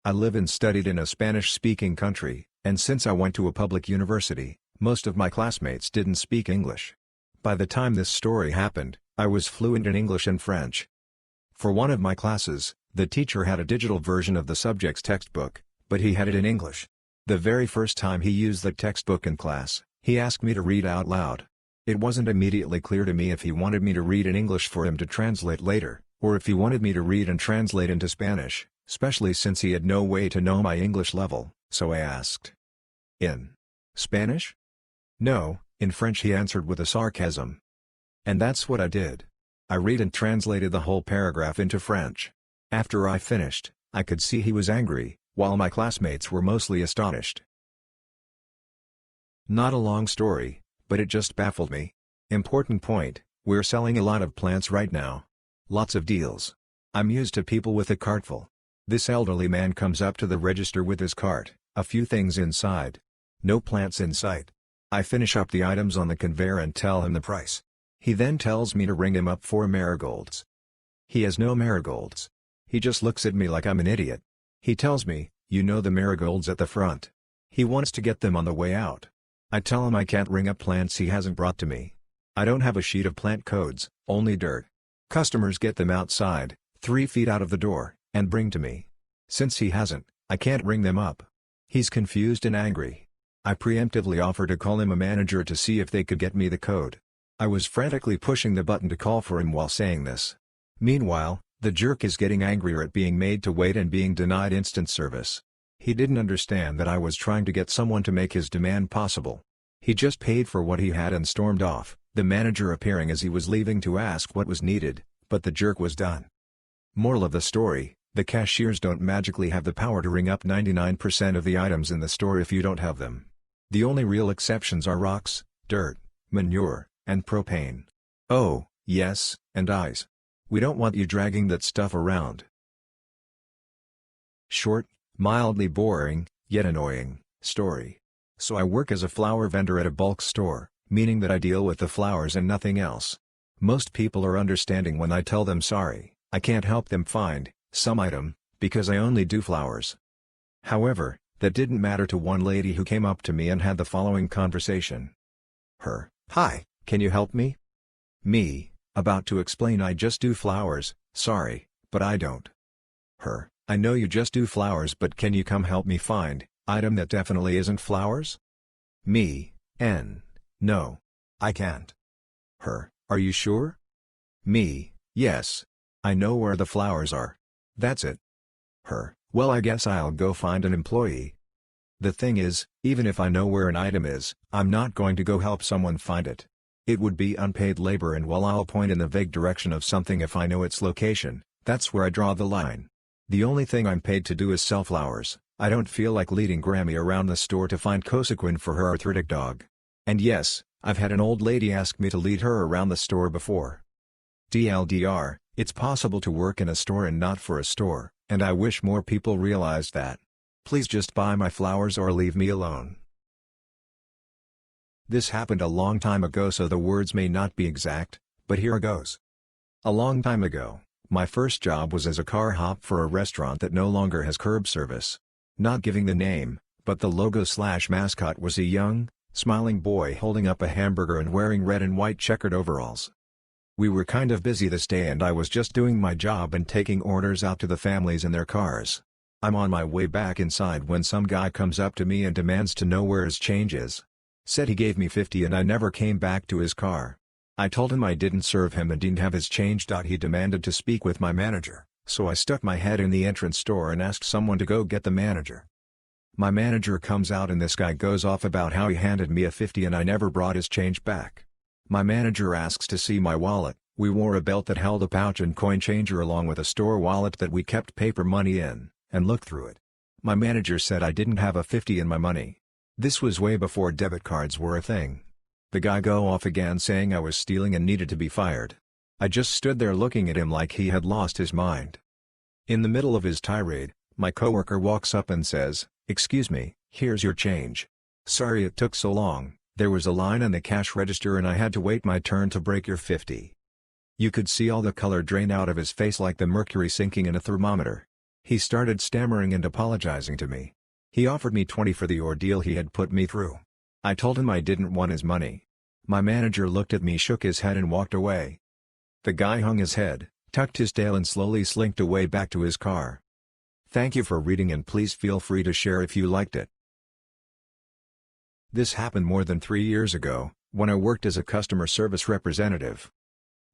I live and studied in a Spanish-speaking country, and since I went to a public university, most of my classmates didn't speak English. By the time this story happened, I was fluent in English and French. For one of my classes, the teacher had a digital version of the subject's textbook, but he had it in English. The very first time he used the textbook in class, he asked me to read out loud. It wasn't immediately clear to me if he wanted me to read in English for him to translate later, or if he wanted me to read and translate into Spanish, especially since he had no way to know my English level, so I asked. In Spanish? No, in French, he answered with a sarcasm. And that's what I did. I read and translated the whole paragraph into French. After I finished, I could see he was angry, while my classmates were mostly astonished. Not a long story, but it just baffled me. Important point, we're selling a lot of plants right now. Lots of deals. I'm used to people with a cartful. This elderly man comes up to the register with his cart, a few things inside. No plants in sight. I finish up the items on the conveyor and tell him the price. He then tells me to ring him up 4 marigolds. He has no marigolds. He just looks at me like I'm an idiot. He tells me, you know the marigolds at the front. He wants to get them on the way out. I tell him I can't ring up plants he hasn't brought to me. I don't have a sheet of plant codes, only dirt. Customers get them outside, 3 feet out of the door, and bring to me. Since he hasn't, I can't ring them up. He's confused and angry. I preemptively offer to call him a manager to see if they could get me the code. I was frantically pushing the button to call for him while saying this. Meanwhile, the jerk is getting angrier at being made to wait and being denied instant service. He didn't understand that I was trying to get someone to make his demand possible. He just paid for what he had and stormed off, the manager appearing as he was leaving to ask what was needed, but the jerk was done. Moral of the story, the cashiers don't magically have the power to ring up 99% of the items in the store if you don't have them. The only real exceptions are rocks, dirt, manure, and propane. Oh, yes, and eyes. We don't want you dragging that stuff around. Short, mildly boring, yet annoying, story. So I work as a flower vendor at a bulk store, meaning that I deal with the flowers and nothing else. Most people are understanding when I tell them sorry, I can't help them find some item, because I only do flowers. However, that didn't matter to one lady who came up to me and had the following conversation. Her, hi, can you help me? Me, about to explain I just do flowers, sorry, but I don't. Her, I know you just do flowers but can you come help me find item that definitely isn't flowers? Me, no. I can't. Her, are you sure? Me, yes. I know where the flowers are. That's it. Her, well I guess I'll go find an employee. The thing is, even if I know where an item is, I'm not going to go help someone find it. It would be unpaid labor and while I'll point in the vague direction of something if I know its location, that's where I draw the line. The only thing I'm paid to do is sell flowers. I don't feel like leading Grammy around the store to find Cosequin for her arthritic dog. And yes, I've had an old lady ask me to lead her around the store before. TLDR, it's possible to work in a store and not for a store, and I wish more people realized that. Please just buy my flowers or leave me alone. This happened a long time ago so the words may not be exact, but here goes. A long time ago, my first job was as a car hop for a restaurant that no longer has curb service. Not giving the name, but the logo/mascot was a young, smiling boy holding up a hamburger and wearing red and white checkered overalls. We were kind of busy this day and I was just doing my job and taking orders out to the families in their cars. I'm on my way back inside when some guy comes up to me and demands to know where his change is. Said he gave me 50 and I never came back to his car. I told him I didn't serve him and didn't have his change. He demanded to speak with my manager, so I stuck my head in the entrance door and asked someone to go get the manager. My manager comes out and this guy goes off about how he handed me a 50 and I never brought his change back. My manager asks to see my wallet. We wore a belt that held a pouch and coin changer along with a store wallet that we kept paper money in, and looked through it. My manager said I didn't have a 50 in my money. This was way before debit cards were a thing. The guy go off again saying I was stealing and needed to be fired. I just stood there looking at him like he had lost his mind. In the middle of his tirade, my coworker walks up and says, "Excuse me, here's your change. Sorry it took so long, there was a line in the cash register and I had to wait my turn to break your 50. You could see all the color drain out of his face like the mercury sinking in a thermometer. He started stammering and apologizing to me. He offered me 20 for the ordeal he had put me through. I told him I didn't want his money. My manager looked at me, shook his head and walked away. The guy hung his head, tucked his tail and slowly slinked away back to his car. Thank you for reading and please feel free to share if you liked it. This happened more than 3 years ago, when I worked as a customer service representative.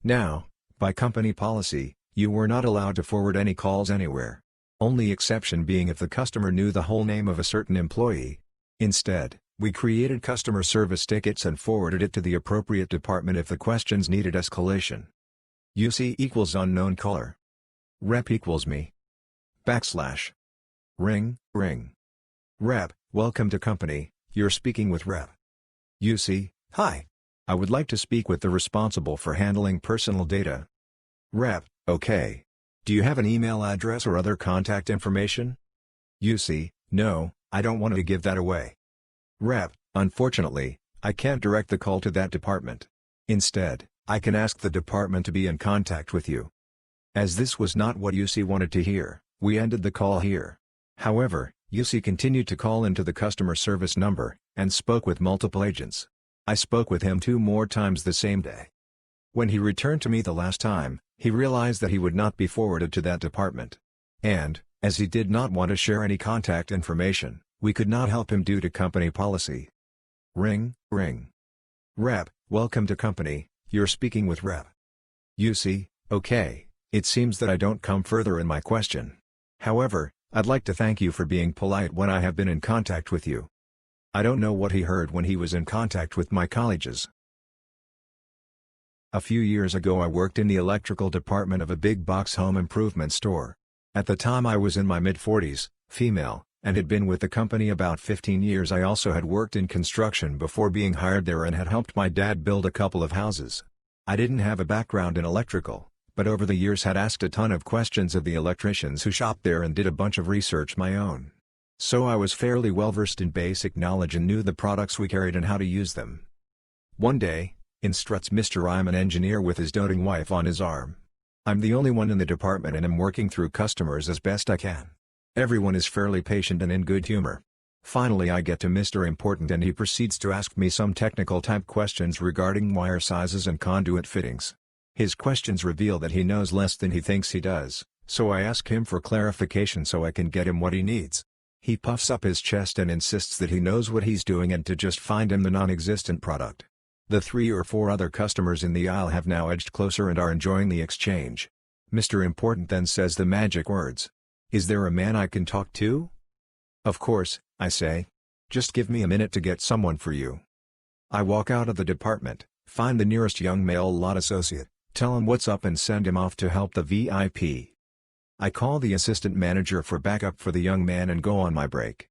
Now, by company policy, you were not allowed to forward any calls anywhere. Only exception being if the customer knew the whole name of a certain employee. Instead, we created customer service tickets and forwarded it to the appropriate department if the questions needed escalation. UC equals unknown caller. Rep equals me. / Ring, ring. Rep, welcome to company, you're speaking with Rep. UC, hi. I would like to speak with the responsible for handling personal data. Rep, okay. Do you have an email address or other contact information? UC, no, I don't want to give that away. Rep, unfortunately, I can't direct the call to that department. Instead, I can ask the department to be in contact with you. As this was not what UC wanted to hear, we ended the call here. However, UC continued to call into the customer service number, and spoke with multiple agents. I spoke with him 2 more times the same day. When he returned to me the last time, he realized that he would not be forwarded to that department. And, as he did not want to share any contact information, we could not help him due to company policy. Ring, ring. Rep, welcome to company, you're speaking with Rep. UC, okay, it seems that I don't come further in my question. However, I'd like to thank you for being polite when I have been in contact with you. I don't know what he heard when he was in contact with my colleagues. A few years ago I worked in the electrical department of a big box home improvement store. At the time I was in my mid-40s, female, and had been with the company about 15 years. I also had worked in construction before being hired there and had helped my dad build a couple of houses. I didn't have a background in electrical, but over the years had asked a ton of questions of the electricians who shopped there and did a bunch of research my own. So I was fairly well versed in basic knowledge and knew the products we carried and how to use them. One day, in struts Mr. I'm an engineer with his doting wife on his arm. I'm the only one in the department and am working through customers as best I can. Everyone is fairly patient and in good humor. Finally I get to Mr. Important and he proceeds to ask me some technical type questions regarding wire sizes and conduit fittings. His questions reveal that he knows less than he thinks he does, so I ask him for clarification so I can get him what he needs. He puffs up his chest and insists that he knows what he's doing and to just find him the non-existent product. The 3 or 4 other customers in the aisle have now edged closer and are enjoying the exchange. Mr. Important then says the magic words. Is there a man I can talk to? Of course, I say. Just give me a minute to get someone for you. I walk out of the department, find the nearest young male lot associate, tell him what's up and send him off to help the VIP. I call the assistant manager for backup for the young man and go on my break.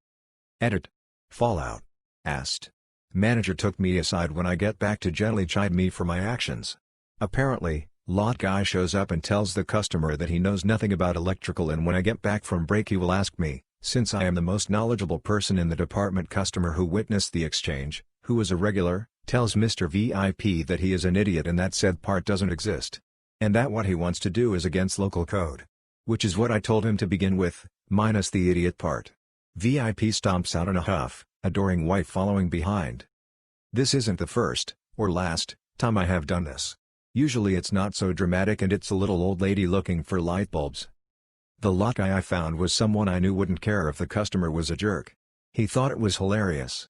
Edit. Fallout. Asked. Manager took me aside when I get back to gently chide me for my actions. Apparently, lot guy shows up and tells the customer that he knows nothing about electrical and when I get back from break he will ask me, since I am the most knowledgeable person in the department. Customer who witnessed the exchange, who is a regular, tells Mr. VIP that he is an idiot and that said part doesn't exist. And that what he wants to do is against local code. Which is what I told him to begin with, minus the idiot part. VIP stomps out in a huff, adoring wife following behind. This isn't the first, or last, time I have done this. Usually it's not so dramatic and it's a little old lady looking for light bulbs. The lot guy I found was someone I knew wouldn't care if the customer was a jerk. He thought it was hilarious.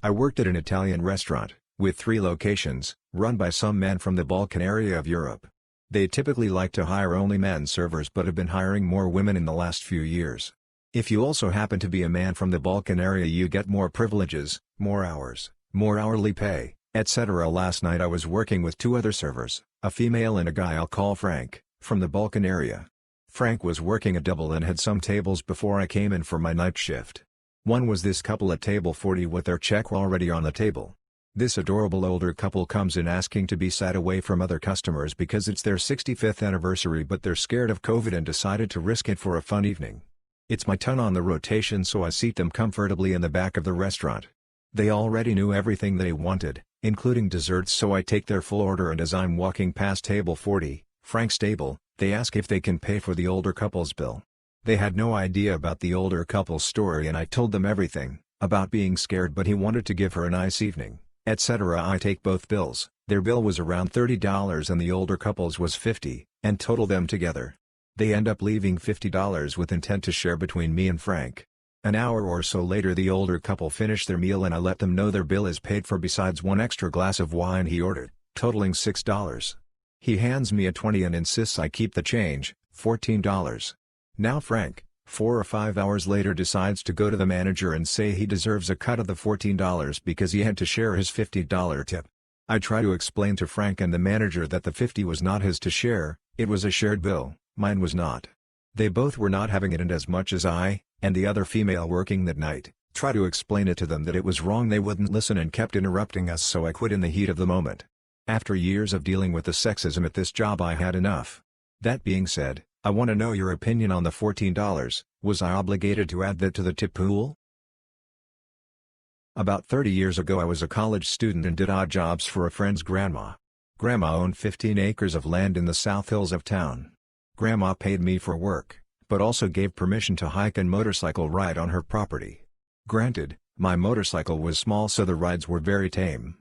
I worked at an Italian restaurant, with 3 locations, run by some man from the Balkan area of Europe. They typically like to hire only men servers but have been hiring more women in the last few years. If you also happen to be a man from the Balkan area you get more privileges, more hours, more hourly pay, etc. Last night I was working with 2 other servers, a female and a guy I'll call Frank, from the Balkan area. Frank was working a double and had some tables before I came in for my night shift. One was this couple at table 40 with their check already on the table. This adorable older couple comes in asking to be sat away from other customers because it's their 65th anniversary but they're scared of COVID and decided to risk it for a fun evening. It's my turn on the rotation so I seat them comfortably in the back of the restaurant. They already knew everything they wanted, including desserts, so I take their full order and as I'm walking past table 40, Frank's table, They ask if they can pay for the older couple's bill. They had no idea about the older couple's story and I told them everything, about being scared but he wanted to give her a nice evening, etc. I take both bills. Their bill was around $30 and the older couple's was $50, and total them together. They end up leaving $50 with intent to share between me and Frank. An hour or so later the older couple finish their meal and I let them know their bill is paid for besides one extra glass of wine he ordered, totaling $6. He hands me a 20 and insists I keep the change, $14. Now Frank, 4 or 5 hours later decides to go to the manager and say he deserves a cut of the $14 because he had to share his $50 tip. I try to explain to Frank and the manager that the $50 was not his to share, it was a shared bill, mine was not. They both were not having it and as much as I, and the other female working that night, try to explain it to them that it was wrong they wouldn't listen and kept interrupting us so I quit in the heat of the moment. After years of dealing with the sexism at this job I had enough. That being said, I want to know your opinion on the $14, was I obligated to add that to the tip pool? About 30 years ago I was a college student and did odd jobs for a friend's grandma. Grandma owned 15 acres of land in the South Hills of town. Grandma paid me for work, but also gave permission to hike and motorcycle ride on her property. Granted, my motorcycle was small so the rides were very tame.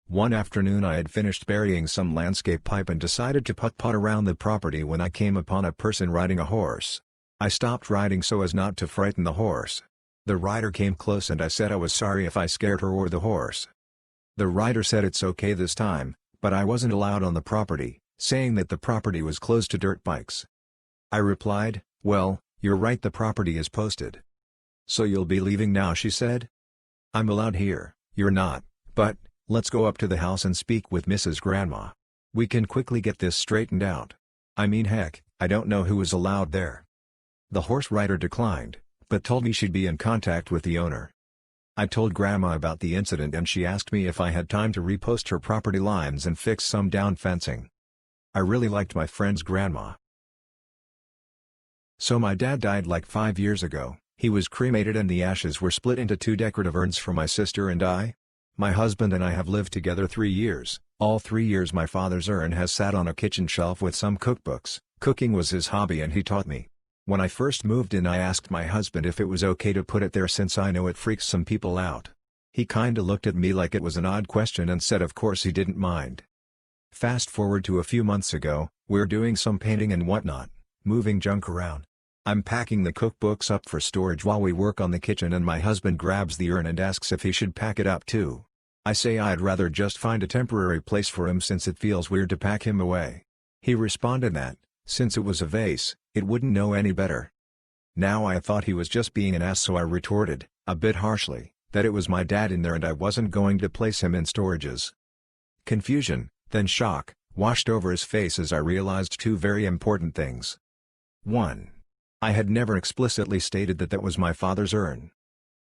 One afternoon I had finished burying some landscape pipe and decided to putt-putt around the property when I came upon a person riding a horse. I stopped riding so as not to frighten the horse. The rider came close and I said I was sorry if I scared her or the horse. The rider said it's okay this time, but I wasn't allowed on the property, saying that the property was closed to dirt bikes. I replied, "Well, you're right, the property is posted." "So you'll be leaving now," she said. "I'm allowed here, you're not, but let's go up to the house and speak with Mrs. Grandma. We can quickly get this straightened out. I mean heck, I don't know who is allowed there." The horse rider declined, but told me she'd be in contact with the owner. I told Grandma about the incident and she asked me if I had time to repost her property lines and fix some down fencing. I really liked my friend's grandma. So my dad died like 5 years ago. He was cremated and the ashes were split into 2 decorative urns for my sister and I. My husband and I have lived together 3 years. All 3 years my father's urn has sat on a kitchen shelf with some cookbooks. Cooking was his hobby and he taught me. When I first moved in I asked my husband if it was okay to put it there since I know it freaks some people out. He kinda looked at me like it was an odd question and said of course he didn't mind. Fast forward to a few months ago, we're doing some painting and whatnot, moving junk around. I'm packing the cookbooks up for storage while we work on the kitchen and my husband grabs the urn and asks if he should pack it up too. I say I'd rather just find a temporary place for him since it feels weird to pack him away. He responded that, since it was a vase, it wouldn't know any better. Now I thought he was just being an ass so I retorted, a bit harshly, that it was my dad in there and I wasn't going to place him in storages. Confusion, then shock, washed over his face as I realized 2 very important things. 1. I had never explicitly stated that that was my father's urn.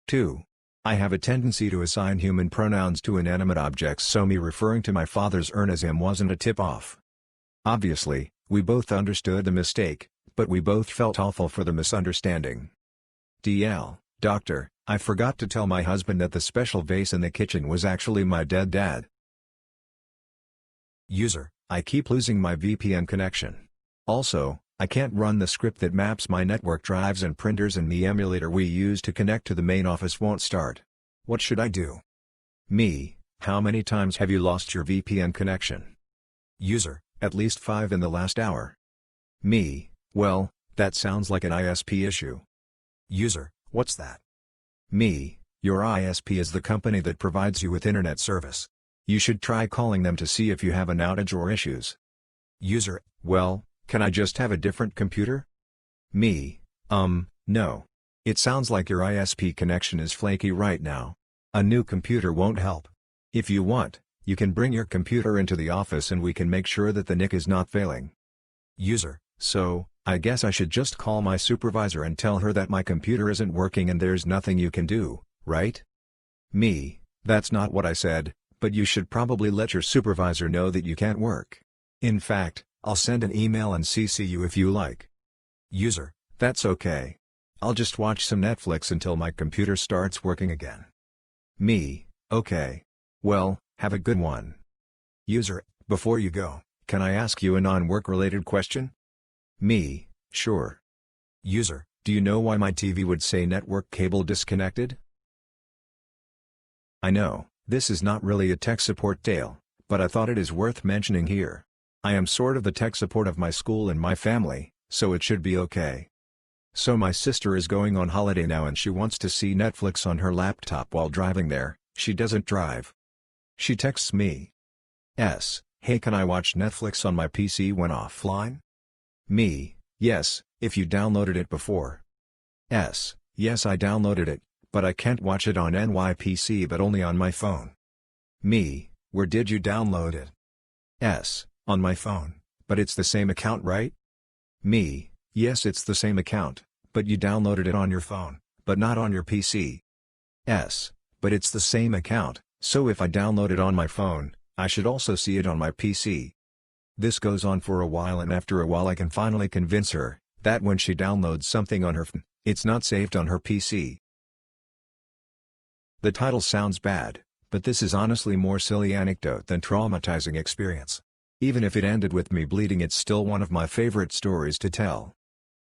2. I have a tendency to assign human pronouns to inanimate objects so me referring to my father's urn as him wasn't a tip-off. Obviously, we both understood the mistake, but we both felt awful for the misunderstanding. DL, Doctor, I forgot to tell my husband that the special vase in the kitchen was actually my dead dad. User, I keep losing my VPN connection. Also, I can't run the script that maps my network drives and printers and the emulator we use to connect to the main office won't start. What should I do? Me, how many times have you lost your VPN connection? User, at least 5 in the last hour. Me, well, that sounds like an ISP issue. User, what's that? Me, your ISP is the company that provides you with internet service. You should try calling them to see if you have an outage or issues. User, well, can I just have a different computer? Me, no. It sounds like your ISP connection is flaky right now. A new computer won't help. If you want, you can bring your computer into the office and we can make sure that the NIC is not failing. User, so, I guess I should just call my supervisor and tell her that my computer isn't working and there's nothing you can do, right? Me, that's not what I said, but you should probably let your supervisor know that you can't work. In fact, I'll send an email and CC you if you like. User, that's okay. I'll just watch some Netflix until my computer starts working again. Me, okay. Well, have a good one. User, before you go, can I ask you a non-work related question? Me, sure. User, do you know why my TV would say network cable disconnected? I know, this is not really a tech support tale, but I thought it is worth mentioning here. I am sort of the tech support of my school and my family, so it should be okay. So my sister is going on holiday now and she wants to see Netflix on her laptop while driving there. She doesn't drive. She texts me. Hey, can I watch Netflix on my PC when offline? Me, yes, if you downloaded it before. Yes, I downloaded it, but I can't watch it on NYPC but only on my phone. Me, where did you download it? On my phone, but it's the same account, right? Me, yes, it's the same account, but you downloaded it on your phone, but not on your PC. But it's the same account, so if I download it on my phone, I should also see it on my PC. This goes on for a while and after a while I can finally convince her that when she downloads something on her phone, it's not saved on her PC. The title sounds bad, but this is honestly more silly anecdote than traumatizing experience. Even if it ended with me bleeding, it's still one of my favorite stories to tell.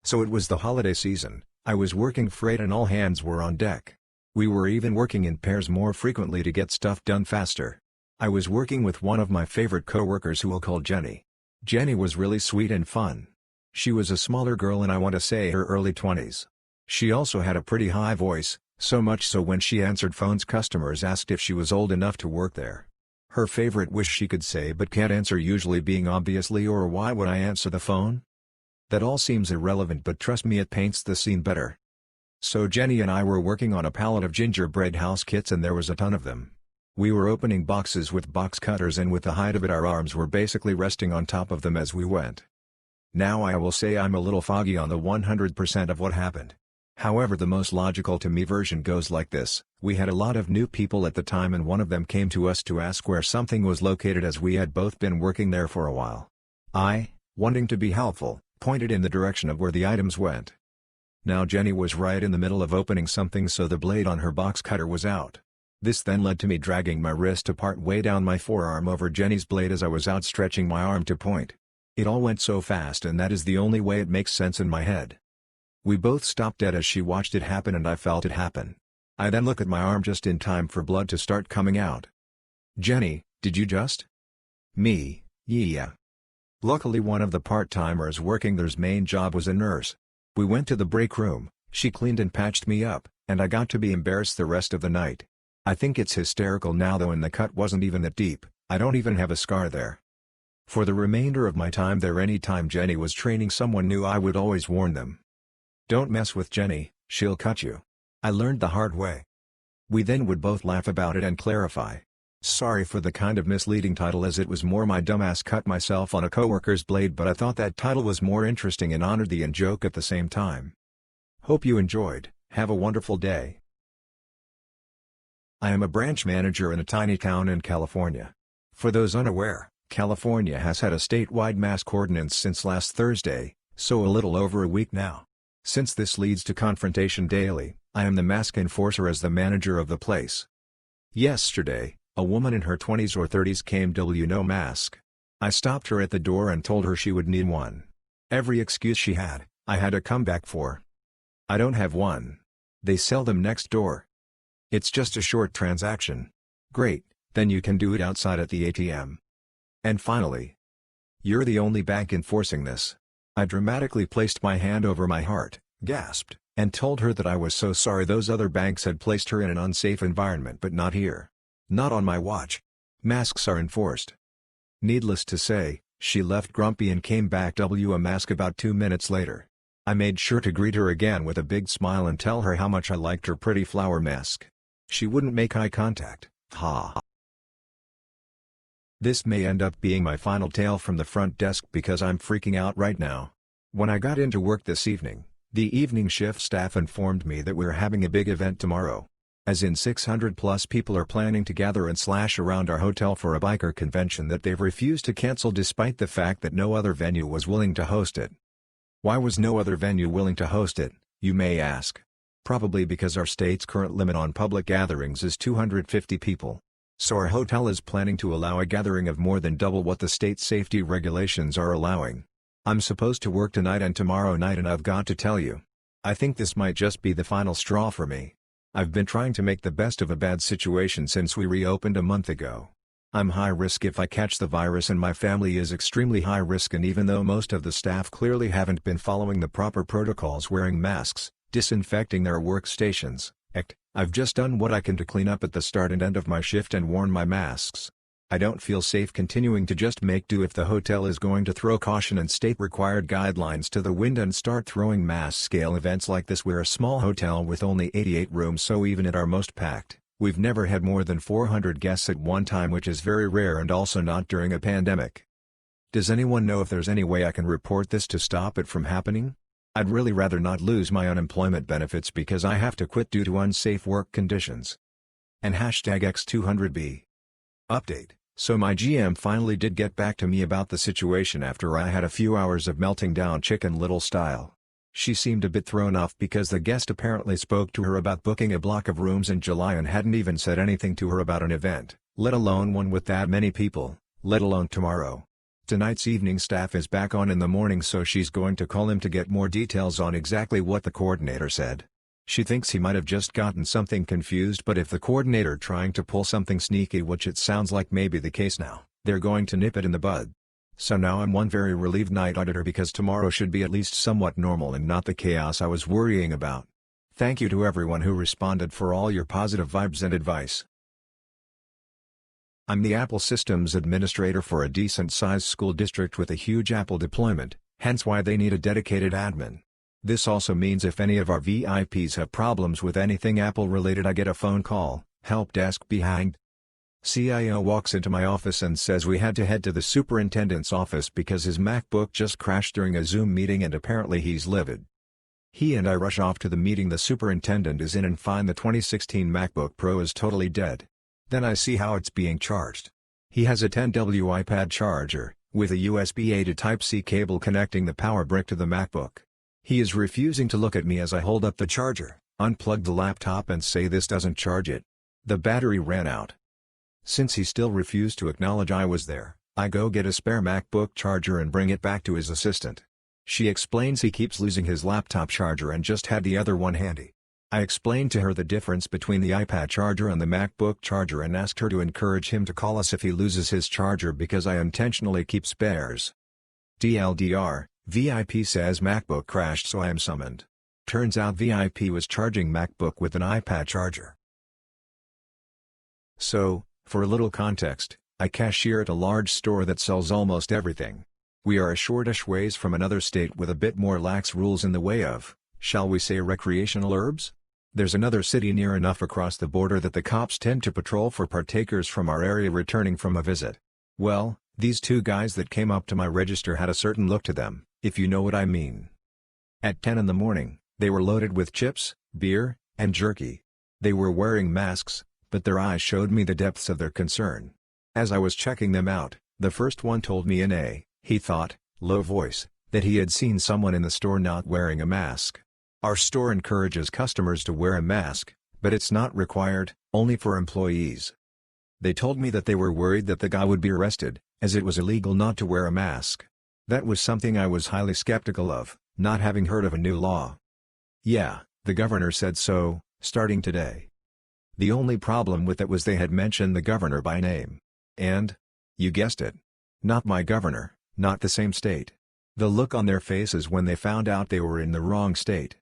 So it was the holiday season, I was working freight and all hands were on deck. We were even working in pairs more frequently to get stuff done faster. I was working with one of my favorite coworkers who we'll call Jenny. Jenny was really sweet and fun. She was a smaller girl and I want to say her early 20s. She also had a pretty high voice, so much so when she answered phones customers asked if she was old enough to work there. Her favorite wish she could say but can't answer usually being obviously or why would I answer the phone? That all seems irrelevant but trust me it paints the scene better. So Jenny and I were working on a pallet of gingerbread house kits and there was a ton of them. We were opening boxes with box cutters and with the height of it our arms were basically resting on top of them as we went. Now I will say I'm a little foggy on the 100% of what happened. However, the most logical to me version goes like this: we had a lot of new people at the time and one of them came to us to ask where something was located as we had both been working there for a while. I, wanting to be helpful, pointed in the direction of where the items went. Now Jenny was right in the middle of opening something so the blade on her box cutter was out. This then led to me dragging my wrist apart way down my forearm over Jenny's blade as I was outstretching my arm to point. It all went so fast and that is the only way it makes sense in my head. We both stopped dead as she watched it happen and I felt it happen. I then look at my arm just in time for blood to start coming out. Jenny, did you just? Me, yeah. Luckily one of the part-timers working there's main job was a nurse. We went to the break room, she cleaned and patched me up, and I got to be embarrassed the rest of the night. I think it's hysterical now though and the cut wasn't even that deep, I don't even have a scar there. For the remainder of my time there anytime Jenny was training someone new I would always warn them. Don't mess with Jenny, she'll cut you. I learned the hard way. We then would both laugh about it and clarify. Sorry for the kind of misleading title as it was more my dumbass cut myself on a coworker's blade but I thought that title was more interesting and honored the in-joke at the same time. Hope you enjoyed, have a wonderful day. I am a branch manager in a tiny town in California. For those unaware, California has had a statewide mask ordinance since last Thursday, so a little over a week now. Since this leads to confrontation daily, I am the mask enforcer as the manager of the place. Yesterday, a woman in her 20s or 30s came no mask. I stopped her at the door and told her she would need one. Every excuse she had, I had to come back for. I don't have one. They sell them next door. It's just a short transaction. Great, then you can do it outside at the ATM. And finally, you're the only bank enforcing this. I dramatically placed my hand over my heart, gasped, and told her that I was so sorry those other banks had placed her in an unsafe environment but not here. Not on my watch. Masks are enforced. Needless to say, she left grumpy and came back a mask about 2 minutes later. I made sure to greet her again with a big smile and tell her how much I liked her pretty flower mask. She wouldn't make eye contact. Ha. This may end up being my final tale from the front desk because I'm freaking out right now. When I got into work this evening, the evening shift staff informed me that we're having a big event tomorrow. As in 600 plus people are planning to gather and slash around our hotel for a biker convention that they've refused to cancel despite the fact that no other venue was willing to host it. Why was no other venue willing to host it, you may ask? Probably because our state's current limit on public gatherings is 250 people. So our hotel is planning to allow a gathering of more than double what the state safety regulations are allowing. I'm supposed to work tonight and tomorrow night, and I've got to tell you, I think this might just be the final straw for me. I've been trying to make the best of a bad situation since we reopened a month ago. I'm high risk if I catch the virus, and my family is extremely high risk, and even though most of the staff clearly haven't been following the proper protocols, wearing masks, disinfecting their workstations, I've just done what I can to clean up at the start and end of my shift and worn my masks. I don't feel safe continuing to just make do if the hotel is going to throw caution and state-required guidelines to the wind and start throwing mass-scale events like this. We're a small hotel with only 88 rooms, so even at our most packed, we've never had more than 400 guests at one time, which is very rare and also not during a pandemic. Does anyone know if there's any way I can report this to stop it from happening? I'd really rather not lose my unemployment benefits because I have to quit due to unsafe work conditions. And #X200B. Update: so my GM finally did get back to me about the situation after I had a few hours of melting down Chicken Little style. She seemed a bit thrown off because the guest apparently spoke to her about booking a block of rooms in July and hadn't even said anything to her about an event, let alone one with that many people, let alone tomorrow. Tonight's evening staff is back on in the morning, so she's going to call him to get more details on exactly what the coordinator said. She thinks he might have just gotten something confused, but if the coordinator trying to pull something sneaky, which it sounds like may be the case now, they're going to nip it in the bud. So now I'm one very relieved night auditor because tomorrow should be at least somewhat normal and not the chaos I was worrying about. Thank you to everyone who responded for all your positive vibes and advice. I'm the Apple Systems Administrator for a decent-sized school district with a huge Apple deployment, hence why they need a dedicated admin. This also means if any of our VIPs have problems with anything Apple-related, I get a phone call, help desk behind. CIO walks into my office and says we had to head to the superintendent's office because his MacBook just crashed during a Zoom meeting and apparently he's livid. He and I rush off to the meeting the superintendent is in and find the 2016 MacBook Pro is totally dead. Then I see how it's being charged. He has a 10W iPad charger, with a USB-A to Type-C cable connecting the power brick to the MacBook. He is refusing to look at me as I hold up the charger, unplug the laptop and say this doesn't charge it. The battery ran out. Since he still refused to acknowledge I was there, I go get a spare MacBook charger and bring it back to his assistant. She explains he keeps losing his laptop charger and just had the other one handy. I explained to her the difference between the iPad charger and the MacBook charger and asked her to encourage him to call us if he loses his charger because I intentionally keep spares. TLDR, VIP says MacBook crashed, so I am summoned. Turns out VIP was charging MacBook with an iPad charger. So, for a little context, I cashier at a large store that sells almost everything. We are a shortish ways from another state with a bit more lax rules in the way of, shall we say, recreational herbs? There's another city near enough across the border that the cops tend to patrol for partakers from our area returning from a visit. Well, these two guys that came up to my register had a certain look to them, if you know what I mean. At 10 in the morning, they were loaded with chips, beer, and jerky. They were wearing masks, but their eyes showed me the depths of their concern. As I was checking them out, the first one told me in a, he thought, low voice, that he had seen someone in the store not wearing a mask. Our store encourages customers to wear a mask, but it's not required, only for employees. They told me that they were worried that the guy would be arrested, as it was illegal not to wear a mask. That was something I was highly skeptical of, not having heard of a new law. Yeah, the governor said so, starting today. The only problem with it was they had mentioned the governor by name. And, you guessed it, not my governor, not the same state. The look on their faces when they found out they were in the wrong state.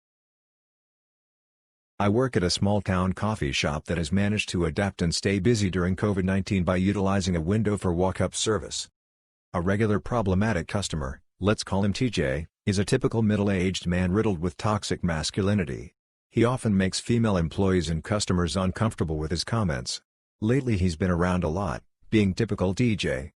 I work at a small-town coffee shop that has managed to adapt and stay busy during COVID-19 by utilizing a window for walk-up service. A regular problematic customer, let's call him TJ, is a typical middle-aged man riddled with toxic masculinity. He often makes female employees and customers uncomfortable with his comments. Lately he's been around a lot, being typical TJ.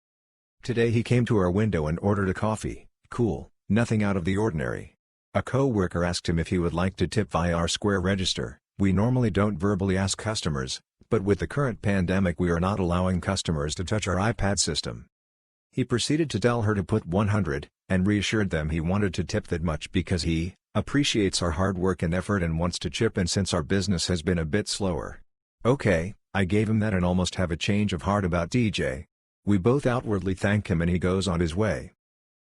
Today he came to our window and ordered a coffee, cool, nothing out of the ordinary. A co-worker asked him if he would like to tip via our Square register. We normally don't verbally ask customers, but with the current pandemic we are not allowing customers to touch our iPad system. He proceeded to tell her to put 100, and reassured them he wanted to tip that much because he appreciates our hard work and effort and wants to chip in since our business has been a bit slower. Okay, I gave him that and almost have a change of heart about DJ. We both outwardly thank him and he goes on his way.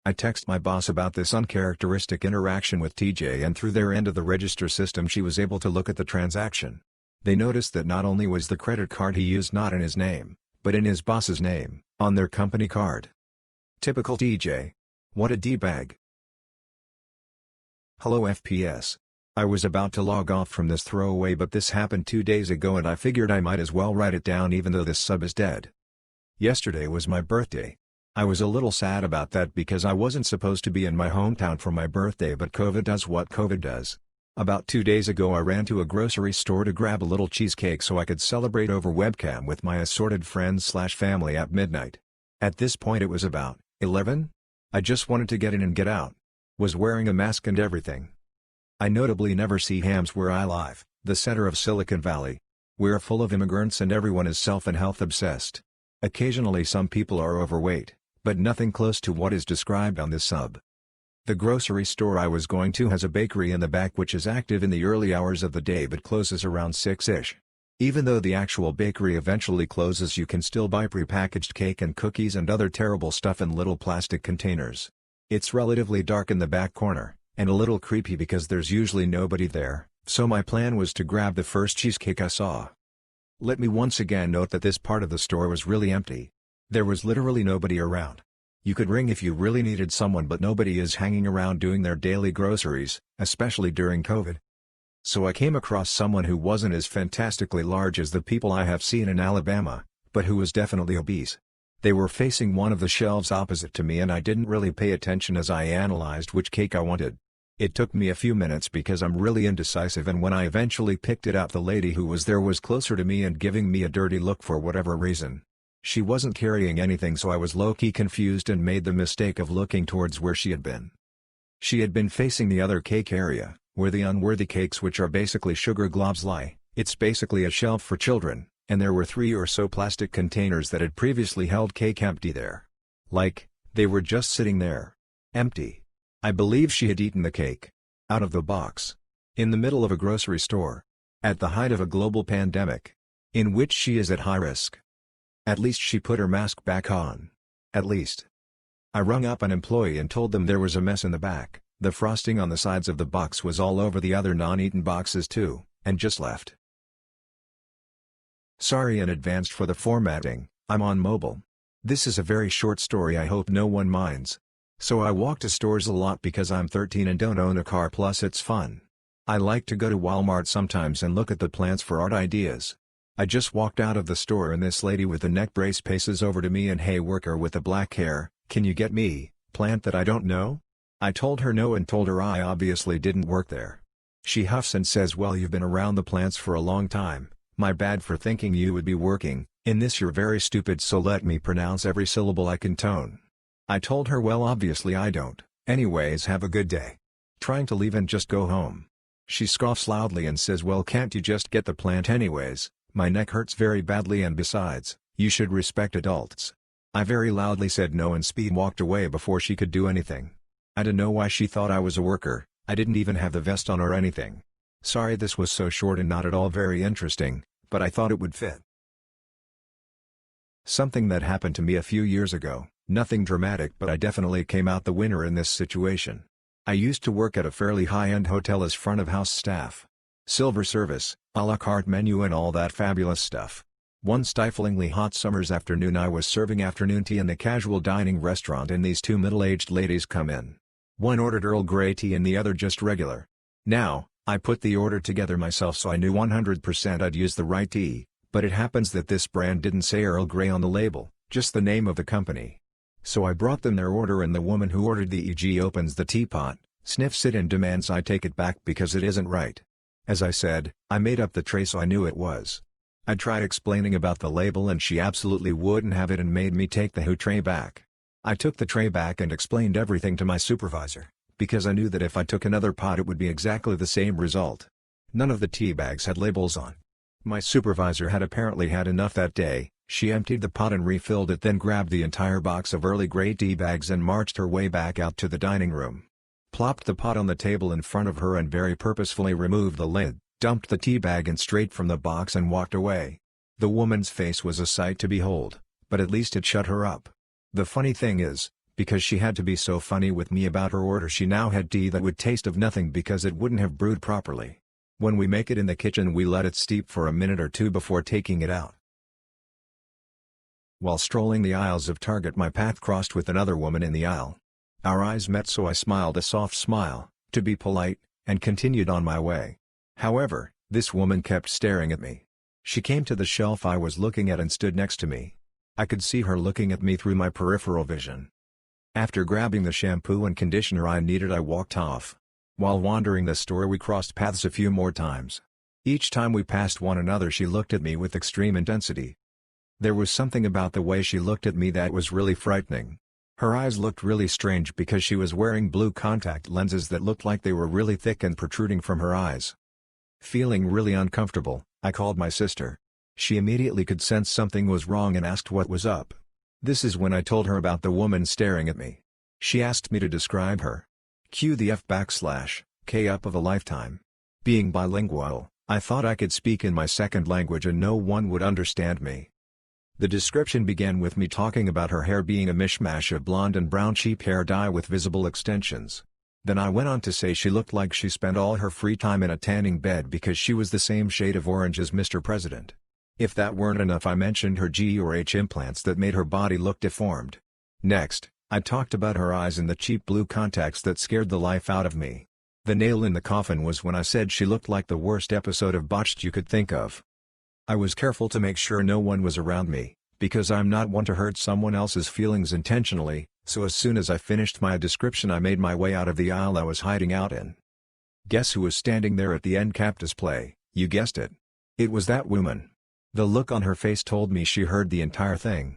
I text my boss about this uncharacteristic interaction with TJ, and through their end of the register system she was able to look at the transaction. They noticed that not only was the credit card he used not in his name, but in his boss's name, on their company card. Typical TJ. What a D-bag. Hello FPS. I was about to log off from this throwaway, but this happened 2 days ago and I figured I might as well write it down even though this sub is dead. Yesterday was my birthday. I was a little sad about that because I wasn't supposed to be in my hometown for my birthday, but COVID does what COVID does. About 2 days ago I ran to a grocery store to grab a little cheesecake so I could celebrate over webcam with my assorted friends/family at midnight. At this point it was about 11? I just wanted to get in and get out. Was wearing a mask and everything. I notably never see hams where I live, the center of Silicon Valley. We're full of immigrants and everyone is self and health obsessed. Occasionally some people are overweight, but nothing close to what is described on this sub. The grocery store I was going to has a bakery in the back which is active in the early hours of the day but closes around 6ish. Even though the actual bakery eventually closes, you can still buy prepackaged cake and cookies and other terrible stuff in little plastic containers. It's relatively dark in the back corner, and a little creepy because there's usually nobody there, so my plan was to grab the first cheesecake I saw. Let me once again note that this part of the store was really empty. There was literally nobody around. You could ring if you really needed someone, but nobody is hanging around doing their daily groceries, especially during COVID. So I came across someone who wasn't as fantastically large as the people I have seen in Alabama, but who was definitely obese. They were facing one of the shelves opposite to me and I didn't really pay attention as I analyzed which cake I wanted. It took me a few minutes because I'm really indecisive, and when I eventually picked it up the lady who was there was closer to me and giving me a dirty look for whatever reason. She wasn't carrying anything, so I was low-key confused and made the mistake of looking towards where she had been. She had been facing the other cake area, where the unworthy cakes, which are basically sugar globs, lie. It's basically a shelf for children, and there were 3 or so plastic containers that had previously held cake empty there. Like, they were just sitting there. Empty. I believe she had eaten the cake. Out of the box. In the middle of a grocery store. At the height of a global pandemic. In which she is at high risk. At least she put her mask back on. At least. I rung up an employee and told them there was a mess in the back. The frosting on the sides of the box was all over the other non-eaten boxes too, and just left. Sorry in advance for the formatting, I'm on mobile. This is a very short story, I hope no one minds. So I walk to stores a lot because I'm 13 and don't own a car, plus it's fun. I like to go to Walmart sometimes and look at the plants for art ideas. I just walked out of the store and this lady with the neck brace paces over to me and, "Hey worker with the black hair, can you get me plant that I don't know?" I told her no and told her I obviously didn't work there. She huffs and says, "Well, you've been around the plants for a long time, my bad for thinking you would be working, in this you're very stupid, so let me pronounce every syllable I can tone." I told her, "Well, obviously I don't, anyways, have a good day." Trying to leave and just go home. She scoffs loudly and says, "Well, can't you just get the plant anyways? My neck hurts very badly and besides, you should respect adults." I very loudly said no and speed walked away before she could do anything. I don't know why she thought I was a worker. I didn't even have the vest on or anything. Sorry this was so short and not at all very interesting, but I thought it would fit. Something that happened to me a few years ago, nothing dramatic, but I definitely came out the winner in this situation. I used to work at a fairly high-end hotel as front of house staff. Silver service, a la carte menu and all that fabulous stuff. One stiflingly hot summer's afternoon I was serving afternoon tea in the casual dining restaurant and these 2 middle-aged ladies come in. One ordered Earl Grey tea and the other just regular. Now, I put the order together myself so I knew 100% I'd use the right tea, but it happens that this brand didn't say Earl Grey on the label, just the name of the company. So I brought them their order and the woman who ordered the EG opens the teapot, sniffs it and demands I take it back because it isn't right. As I said, I made up the tray so I knew it was. I tried explaining about the label and she absolutely wouldn't have it and made me take the whole tray back. I took the tray back and explained everything to my supervisor, because I knew that if I took another pot it would be exactly the same result. None of the tea bags had labels on. My supervisor had apparently had enough that day. She emptied the pot and refilled it, then grabbed the entire box of Early Grey tea bags and marched her way back out to the dining room. Plopped the pot on the table in front of her and very purposefully removed the lid, dumped the tea bag in straight from the box and walked away. The woman's face was a sight to behold, but at least it shut her up. The funny thing is, because she had to be so funny with me about her order. She now had tea that would taste of nothing because it wouldn't have brewed properly. When we make it in the kitchen, we let it steep for a minute or two before taking it out. While strolling the aisles of Target, my path crossed with another woman in the aisle. Our eyes met, so I smiled a soft smile, to be polite, and continued on my way. However, this woman kept staring at me. She came to the shelf I was looking at and stood next to me. I could see her looking at me through my peripheral vision. After grabbing the shampoo and conditioner I needed, I walked off. While wandering the store, we crossed paths a few more times. Each time we passed one another, she looked at me with extreme intensity. There was something about the way she looked at me that was really frightening. Her eyes looked really strange because she was wearing blue contact lenses that looked like they were really thick and protruding from her eyes. Feeling really uncomfortable, I called my sister. She immediately could sense something was wrong and asked what was up. This is when I told her about the woman staring at me. She asked me to describe her. Cue the F/K up of a lifetime. Being bilingual, I thought I could speak in my second language and no one would understand me. The description began with me talking about her hair being a mishmash of blonde and brown cheap hair dye with visible extensions. Then I went on to say she looked like she spent all her free time in a tanning bed because she was the same shade of orange as Mr. President. If that weren't enough, I mentioned her G or H implants that made her body look deformed. Next, I talked about her eyes and the cheap blue contacts that scared the life out of me. The nail in the coffin was when I said she looked like the worst episode of Botched you could think of. I was careful to make sure no one was around me, because I'm not one to hurt someone else's feelings intentionally, so as soon as I finished my description I made my way out of the aisle I was hiding out in. Guess who was standing there at the end cap display? You guessed it. It was that woman. The look on her face told me she heard the entire thing.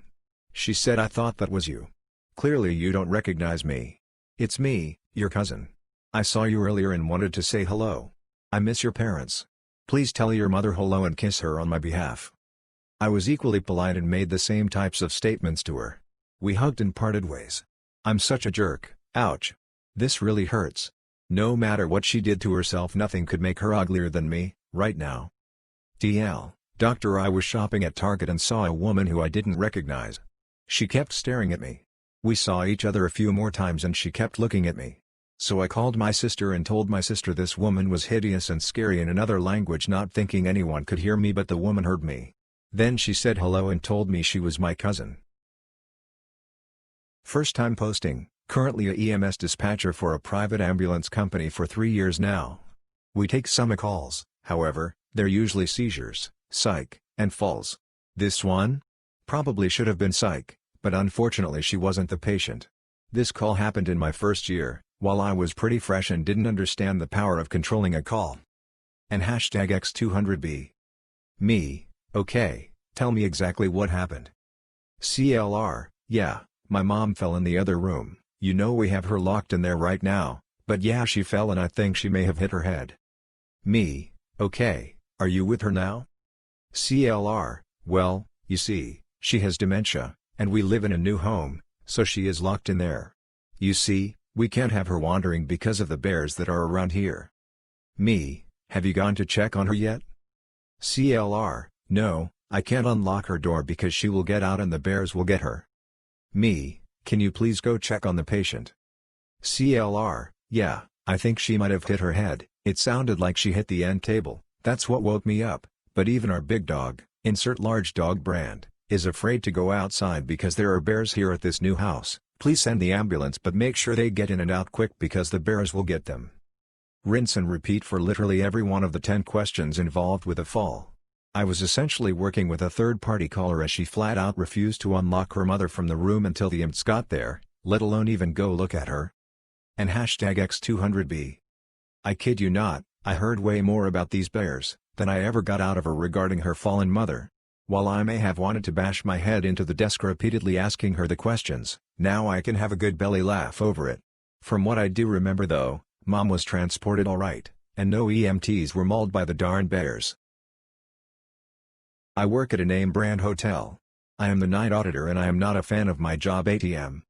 She said, "I thought that was you. Clearly you don't recognize me. It's me, your cousin. I saw you earlier and wanted to say hello. I miss your parents. Please tell your mother hello and kiss her on my behalf." I was equally polite and made the same types of statements to her. We hugged and parted ways. I'm such a jerk, ouch. This really hurts. No matter what she did to herself, nothing could make her uglier than me, right now. TL, Doctor, I was shopping at Target and saw a woman who I didn't recognize. She kept staring at me. We saw each other a few more times and she kept looking at me. So I called my sister and told my sister this woman was hideous and scary in another language, not thinking anyone could hear me, but the woman heard me. Then she said hello and told me she was my cousin. First time posting, currently a EMS dispatcher for a private ambulance company for 3 years now. We take some calls, however, they're usually seizures, psych, and falls. This one? Probably should have been psych, but unfortunately she wasn't the patient. This call happened in my first year, while I was pretty fresh and didn't understand the power of controlling a call. And #X200B. Me, okay, tell me exactly what happened. CLR, yeah, my mom fell in the other room, you know we have her locked in there right now, but yeah, she fell and I think she may have hit her head. Me, okay, are you with her now? CLR, well, you see, she has dementia, and we live in a new home, so she is locked in there. You see, we can't have her wandering because of the bears that are around here. Me, have you gone to check on her yet? CLR, no, I can't unlock her door because she will get out and the bears will get her. Me, can you please go check on the patient? CLR, yeah, I think she might have hit her head, it sounded like she hit the end table, that's what woke me up, but even our big dog, insert large dog brand, is afraid to go outside because there are bears here at this new house. Please send the ambulance, but make sure they get in and out quick because the bears will get them. Rinse and repeat for literally every one of the 10 questions involved with a fall. I was essentially working with a third-party caller as she flat out refused to unlock her mother from the room until the imps got there, let alone even go look at her. And #X200B. I kid you not, I heard way more about these bears than I ever got out of her regarding her fallen mother. While I may have wanted to bash my head into the desk repeatedly asking her the questions, now I can have a good belly laugh over it. From what I do remember though, Mom was transported alright, and no EMTs were mauled by the darn bears. I work at a name brand hotel. I am the night auditor and I am not a fan of my job ATM.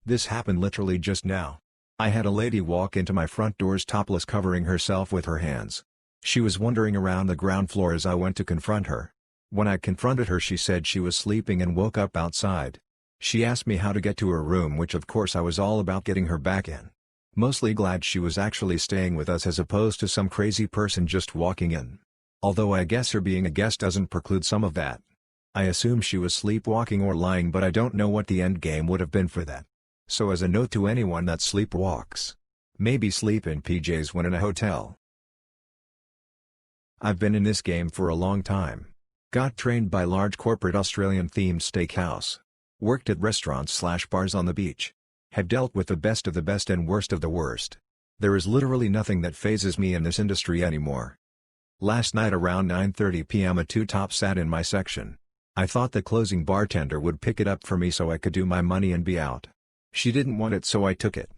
This happened literally just now. I had a lady walk into my front doors topless, covering herself with her hands. She was wandering around the ground floor as I went to confront her. When I confronted her, she said she was sleeping and woke up outside. She asked me how to get to her room, which of course I was all about getting her back in. Mostly glad she was actually staying with us as opposed to some crazy person just walking in. Although I guess her being a guest doesn't preclude some of that. I assume she was sleepwalking or lying, but I don't know what the end game would have been for that. So as a note to anyone that sleepwalks, maybe sleep in PJs when in a hotel. I've been in this game for a long time. Got trained by large corporate Australian-themed steakhouse. Worked at restaurants/bars on the beach. Have dealt with the best of the best and worst of the worst. There is literally nothing that phases me in this industry anymore. Last night around 9:30 p.m. a two-top sat in my section. I thought the closing bartender would pick it up for me so I could do my money and be out. She didn't want it, so I took it.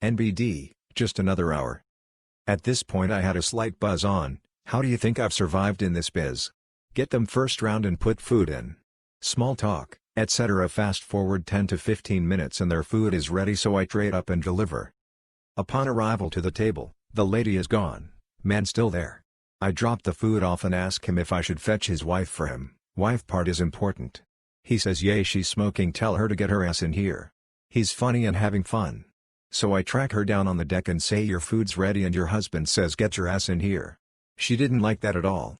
NBD, just another hour. At this point I had a slight buzz on. How do you think I've survived in this biz? Get them first round and put food in. Small talk, etc. Fast forward 10 to 15 minutes and their food is ready, so I trade up and deliver. Upon arrival to the table, the lady is gone, man still there. I drop the food off and ask him if I should fetch his wife for him. Wife part is important. He says yay, she's smoking, tell her to get her ass in here. He's funny and having fun. So I track her down on the deck and say your food's ready and your husband says get your ass in here. She didn't like that at all.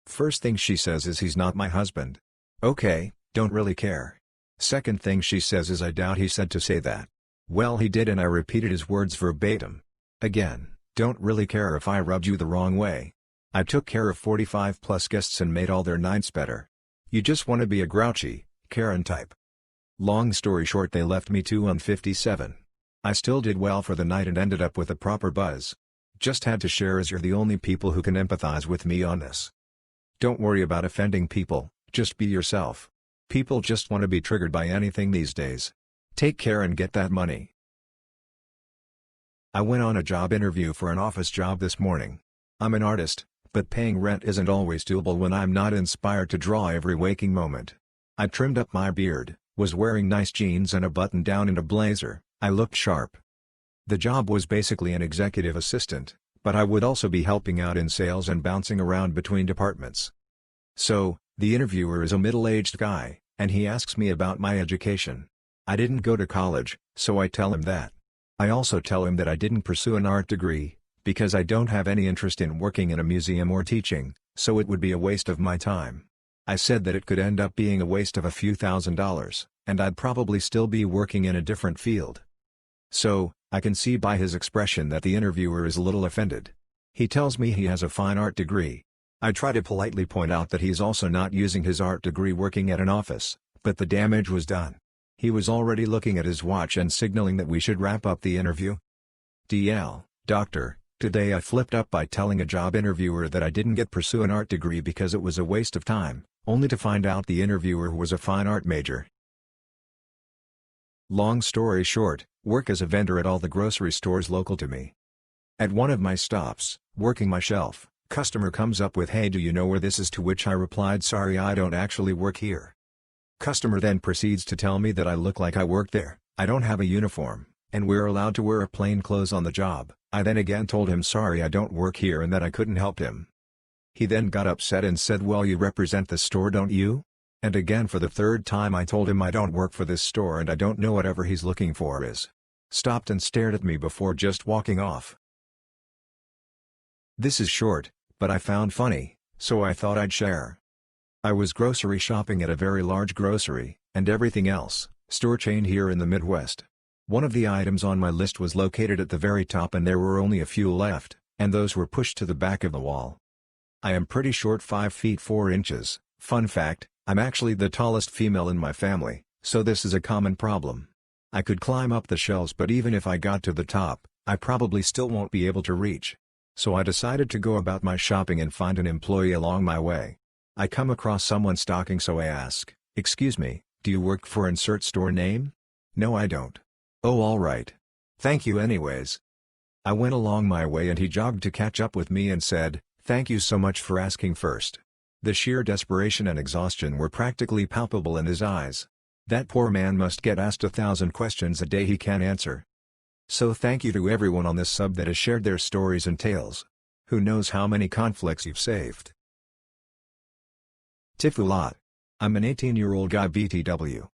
First thing she says is he's not my husband. Okay, don't really care. Second thing she says is I doubt he said to say that. Well, he did, and I repeated his words verbatim. Again, don't really care if I rubbed you the wrong way. I took care of 45 plus guests and made all their nights better. You just want to be a grouchy, Karen type. Long story short, they left me 2 on 57. I still did well for the night and ended up with a proper buzz. Just had to share as you're the only people who can empathize with me on this. Don't worry about offending people, just be yourself. People just want to be triggered by anything these days. Take care and get that money. I went on a job interview for an office job this morning. I'm an artist, but paying rent isn't always doable when I'm not inspired to draw every waking moment. I trimmed up my beard, was wearing nice jeans and a button-down and a blazer. I looked sharp. The job was basically an executive assistant, but I would also be helping out in sales and bouncing around between departments. So, the interviewer is a middle-aged guy, and he asks me about my education. I didn't go to college, so I tell him that. I also tell him that I didn't pursue an art degree, because I don't have any interest in working in a museum or teaching, so it would be a waste of my time. I said that it could end up being a waste of a few $1,000s, and I'd probably still be working in a different field. So, I can see by his expression that the interviewer is a little offended. He tells me he has a fine art degree. I try to politely point out that he's also not using his art degree working at an office, but the damage was done. He was already looking at his watch and signaling that we should wrap up the interview. DL, Doctor, today I flipped up by telling a job interviewer that I didn't pursue an art degree because it was a waste of time, only to find out the interviewer was a fine art major. Long story short, work as a vendor at all the grocery stores local to me. At one of my stops, working my shelf, customer comes up with "Hey, do you know where this is?" to which I replied, "Sorry, I don't actually work here." Customer then proceeds to tell me that I look like I work there, I don't have a uniform, and we're allowed to wear plain clothes on the job. I then again told him sorry I don't work here and that I couldn't help him. He then got upset and said, "Well, you represent the store, don't you?" And again for the third time I told him I don't work for this store and I don't know whatever he's looking for is. Stopped and stared at me before just walking off. This is short, but I found funny, so I thought I'd share. I was grocery shopping at a very large grocery, and everything else, store chain here in the Midwest. One of the items on my list was located at the very top and there were only a few left, and those were pushed to the back of the wall. I am pretty short, 5 feet 4 inches, fun fact, I'm actually the tallest female in my family, so this is a common problem. I could climb up the shelves, but even if I got to the top, I probably still won't be able to reach. So I decided to go about my shopping and find an employee along my way. I come across someone stocking, so I ask, "Excuse me, do you work for insert store name?" "No, I don't." "Oh, alright. Thank you anyways." I went along my way and he jogged to catch up with me and said, "Thank you so much for asking first." The sheer desperation and exhaustion were practically palpable in his eyes. That poor man must get asked 1,000 questions a day he can't answer. So thank you to everyone on this sub that has shared their stories and tales. Who knows how many conflicts you've saved. Tifulat. I'm an 18-year-old guy BTW.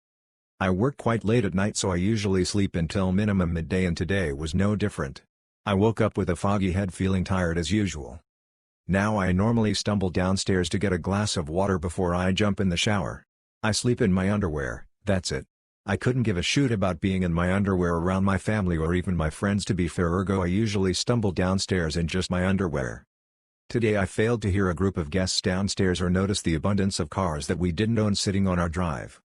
I work quite late at night, so I usually sleep until minimum midday, and today was no different. I woke up with a foggy head, feeling tired as usual. Now I normally stumble downstairs to get a glass of water before I jump in the shower. I sleep in my underwear, that's it. I couldn't give a shoot about being in my underwear around my family or even my friends, to be fair, ergo I usually stumble downstairs in just my underwear. Today I failed to hear a group of guests downstairs or notice the abundance of cars that we didn't own sitting on our drive.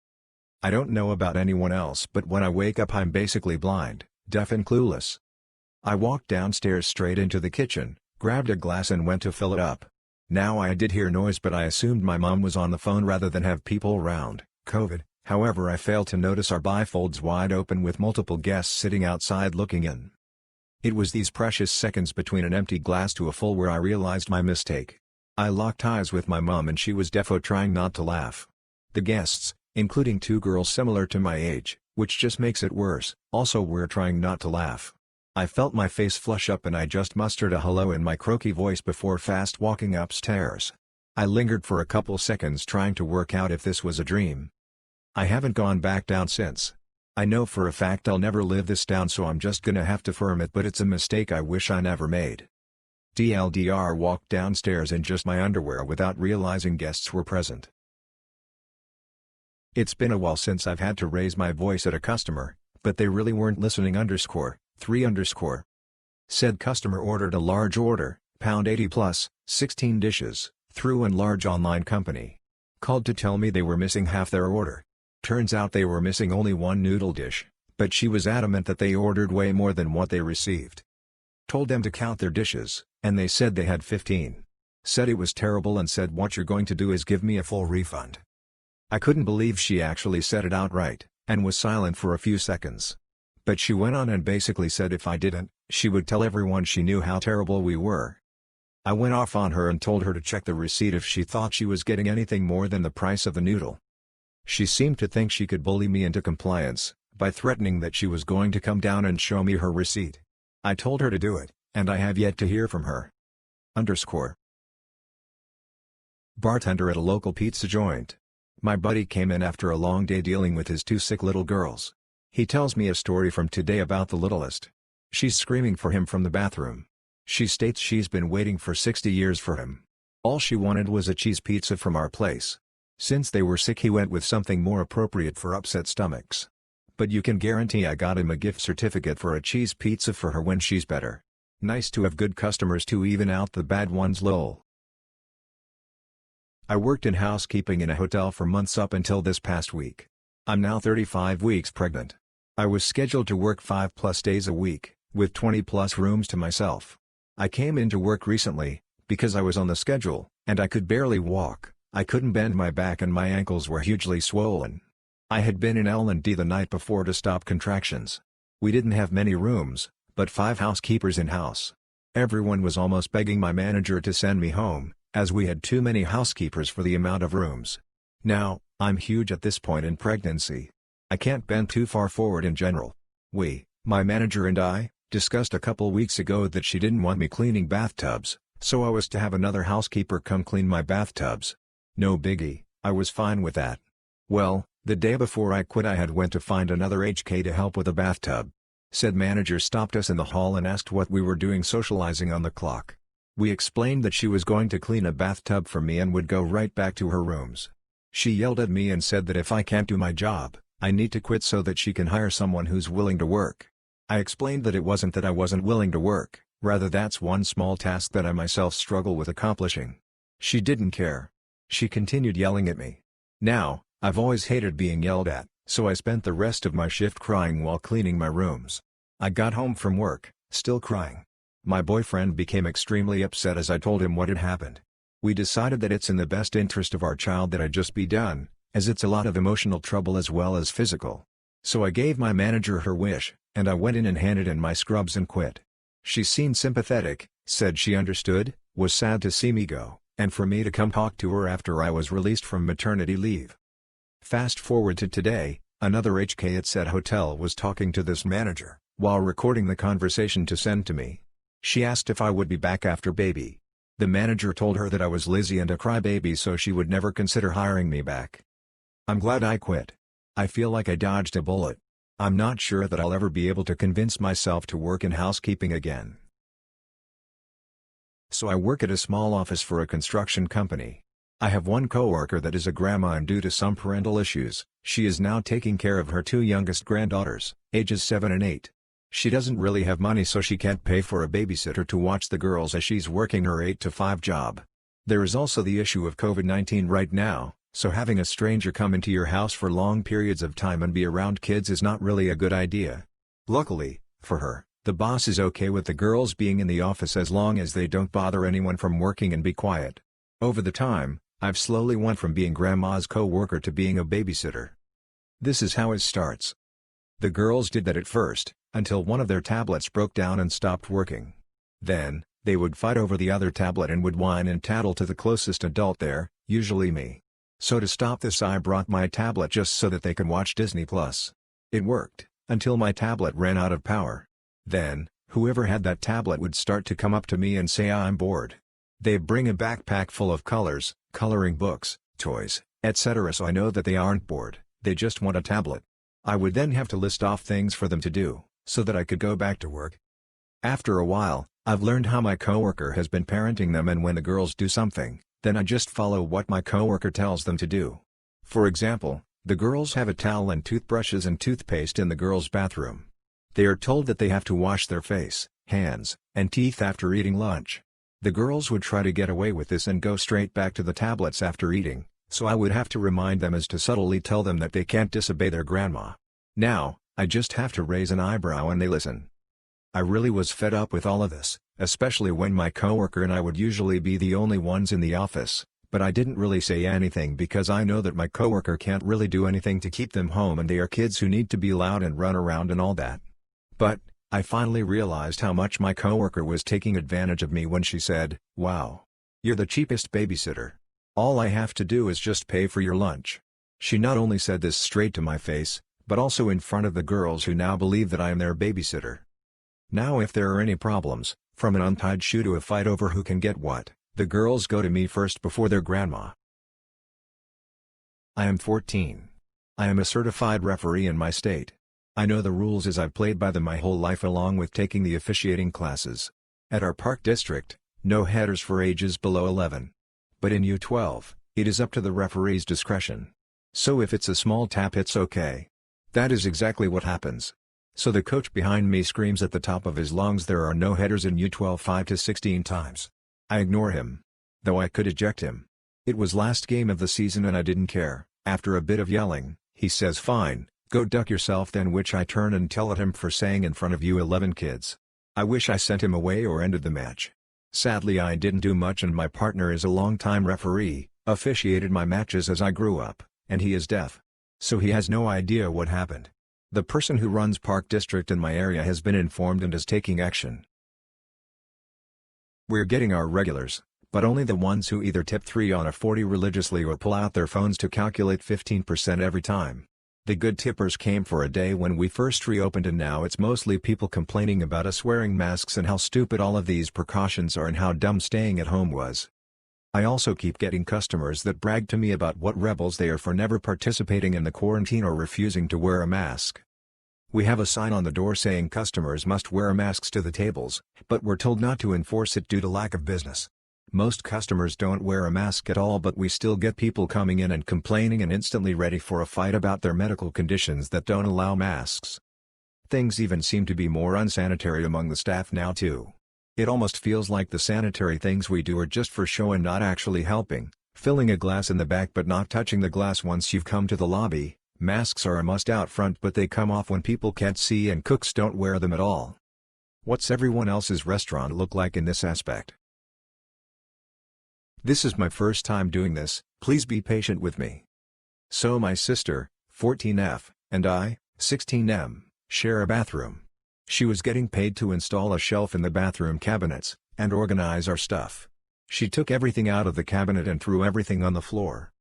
I don't know about anyone else, but when I wake up I'm basically blind, deaf and clueless. I walked downstairs straight into the kitchen, grabbed a glass and went to fill it up. Now I did hear noise, but I assumed my mom was on the phone rather than have people around, COVID. However, I failed to notice our bifolds wide open with multiple guests sitting outside looking in. It was these precious seconds between an empty glass to a full where I realized my mistake. I locked eyes with my mom and she was defo trying not to laugh. The guests, including two girls similar to my age, which just makes it worse, also were trying not to laugh. I felt my face flush up and I just mustered a hello in my croaky voice before fast walking upstairs. I lingered for a couple seconds trying to work out if this was a dream. I haven't gone back down since. I know for a fact I'll never live this down, so I'm just gonna have to firm it, but it's a mistake I wish I never made. TLDR, walked downstairs in just my underwear without realizing guests were present. It's been a while since I've had to raise my voice at a customer, but they really weren't listening. _3_. Said customer ordered a large order, £80 plus, 16 dishes, through an large online company. Called to tell me they were missing half their order. Turns out they were missing only one noodle dish, but she was adamant that they ordered way more than what they received. Told them to count their dishes, and they said they had 15. Said it was terrible and said what you're going to do is give me a full refund. I couldn't believe she actually said it outright, and was silent for a few seconds. But she went on and basically said if I didn't, she would tell everyone she knew how terrible we were. I went off on her and told her to check the receipt if she thought she was getting anything more than the price of the noodle. She seemed to think she could bully me into compliance, by threatening that she was going to come down and show me her receipt. I told her to do it, and I have yet to hear from her. Bartender at a local pizza joint. My buddy came in after a long day dealing with his two sick little girls. He tells me a story from today about the littlest. She's screaming for him from the bathroom. She states she's been waiting for 60 years for him. All she wanted was a cheese pizza from our place. Since they were sick, he went with something more appropriate for upset stomachs. But you can guarantee I got him a gift certificate for a cheese pizza for her when she's better. Nice to have good customers to even out the bad ones, lol. I worked in housekeeping in a hotel for months up until this past week. I'm now 35 weeks pregnant. I was scheduled to work 5+ days a week, with 20+ rooms to myself. I came into work recently, because I was on the schedule, and I could barely walk. I couldn't bend my back and my ankles were hugely swollen. I had been in L&D the night before to stop contractions. We didn't have many rooms, but 5 housekeepers in-house. Everyone was almost begging my manager to send me home, as we had too many housekeepers for the amount of rooms. Now, I'm huge at this point in pregnancy. I can't bend too far forward in general. My manager and I, discussed a couple weeks ago that she didn't want me cleaning bathtubs, so I was to have another housekeeper come clean my bathtubs. No biggie, I was fine with that. Well, the day before I quit I had went to find another HK to help with a bathtub. Said manager stopped us in the hall and asked what we were doing socializing on the clock. We explained that she was going to clean a bathtub for me and would go right back to her rooms. She yelled at me and said that if I can't do my job, I need to quit so that she can hire someone who's willing to work. I explained that it wasn't that I wasn't willing to work, rather that's one small task that I myself struggle with accomplishing. She didn't care. She continued yelling at me. Now, I've always hated being yelled at, so I spent the rest of my shift crying while cleaning my rooms. I got home from work, still crying. My boyfriend became extremely upset as I told him what had happened. We decided that it's in the best interest of our child that I just be done, as it's a lot of emotional trouble as well as physical. So I gave my manager her wish, and I went in and handed in my scrubs and quit. She seemed sympathetic, said she understood, was sad to see me go, and for me to come talk to her after I was released from maternity leave. Fast forward to today, another HK at said hotel was talking to this manager, while recording the conversation to send to me. She asked if I would be back after baby. The manager told her that I was lazy and a crybaby, so she would never consider hiring me back. I'm glad I quit. I feel like I dodged a bullet. I'm not sure that I'll ever be able to convince myself to work in housekeeping again. So I work at a small office for a construction company. I have one coworker that is a grandma, and due to some parental issues, she is now taking care of her two youngest granddaughters, ages 7 and 8. She doesn't really have money, so she can't pay for a babysitter to watch the girls as she's working her 8 to 5 job. There is also the issue of COVID-19 right now, so having a stranger come into your house for long periods of time and be around kids is not really a good idea. Luckily, for her, the boss is okay with the girls being in the office as long as they don't bother anyone from working and be quiet. Over the time, I've slowly went from being grandma's co-worker to being a babysitter. This is how it starts. The girls did that at first, until one of their tablets broke down and stopped working. Then, they would fight over the other tablet and would whine and tattle to the closest adult there, usually me. So to stop this, I brought my tablet just so that they could watch Disney+. It worked, until my tablet ran out of power. Then, whoever had that tablet would start to come up to me and say I'm bored. They'd bring a backpack full of colors, coloring books, toys, etc. So I know that they aren't bored, they just want a tablet. I would then have to list off things for them to do, so that I could go back to work. After a while, I've learned how my coworker has been parenting them, and when the girls do something, then I just follow what my coworker tells them to do. For example, the girls have a towel and toothbrushes and toothpaste in the girls' bathroom. They are told that they have to wash their face, hands, and teeth after eating lunch. The girls would try to get away with this and go straight back to the tablets after eating, so I would have to remind them as to subtly tell them that they can't disobey their grandma. Now, I just have to raise an eyebrow and they listen. I really was fed up with all of this, especially when my coworker and I would usually be the only ones in the office, but I didn't really say anything because I know that my coworker can't really do anything to keep them home, and they are kids who need to be loud and run around and all that. But, I finally realized how much my coworker was taking advantage of me when she said, "Wow. You're the cheapest babysitter. All I have to do is just pay for your lunch." She not only said this straight to my face, but also in front of the girls who now believe that I am their babysitter. Now if there are any problems, from an untied shoe to a fight over who can get what, the girls go to me first before their grandma. I am 14. I am a certified referee in my state. I know the rules as I've played by them my whole life, along with taking the officiating classes. At our park district, no headers for ages below 11. But in U12, it is up to the referee's discretion. So if it's a small tap, it's okay. That is exactly what happens. So the coach behind me screams at the top of his lungs there are no headers in U12 5 to 16 times. I ignore him. Though I could eject him. It was last game of the season and I didn't care. After a bit of yelling, he says fine, go duck yourself then, which I turn and tell at him for saying in front of U11 kids. I wish I sent him away or ended the match. Sadly I didn't do much, and my partner is a longtime referee, officiated my matches as I grew up, and he is deaf. So he has no idea what happened. The person who runs Park District in my area has been informed and is taking action. We're getting our regulars, but only the ones who either tip 3 on a 40 religiously or pull out their phones to calculate 15% every time. The good tippers came for a day when we first reopened, and now it's mostly people complaining about us wearing masks and how stupid all of these precautions are and how dumb staying at home was. I also keep getting customers that brag to me about what rebels they are for never participating in the quarantine or refusing to wear a mask. We have a sign on the door saying customers must wear masks to the tables, but we're told not to enforce it due to lack of business. Most customers don't wear a mask at all, but we still get people coming in and complaining and instantly ready for a fight about their medical conditions that don't allow masks. Things even seem to be more unsanitary among the staff now too. It almost feels like the sanitary things we do are just for show and not actually helping, filling a glass in the back but not touching the glass once you've come to the lobby. Masks are a must out front, but they come off when people can't see and cooks don't wear them at all. What's everyone else's restaurant look like in this aspect? This is my first time doing this, please be patient with me. So my sister, 14F, and I, 16M, share a bathroom. She was getting paid to install a shelf in the bathroom cabinets, and organize our stuff. She took everything out of the cabinet and threw everything on the floor.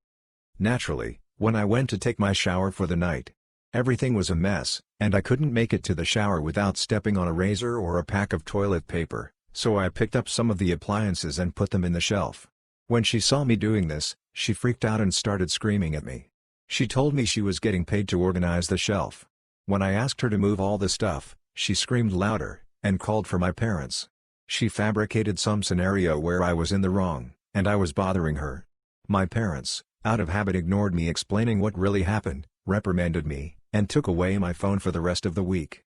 Naturally, when I went to take my shower for the night, everything was a mess, and I couldn't make it to the shower without stepping on a razor or a pack of toilet paper, so I picked up some of the appliances and put them in the shelf. When she saw me doing this, she freaked out and started screaming at me. She told me she was getting paid to organize the shelf. When I asked her to move all the stuff, she screamed louder, and called for my parents. She fabricated some scenario where I was in the wrong, and I was bothering her. My parents, out of habit, ignored me explaining what really happened, reprimanded me, and took away my phone for the rest of the week.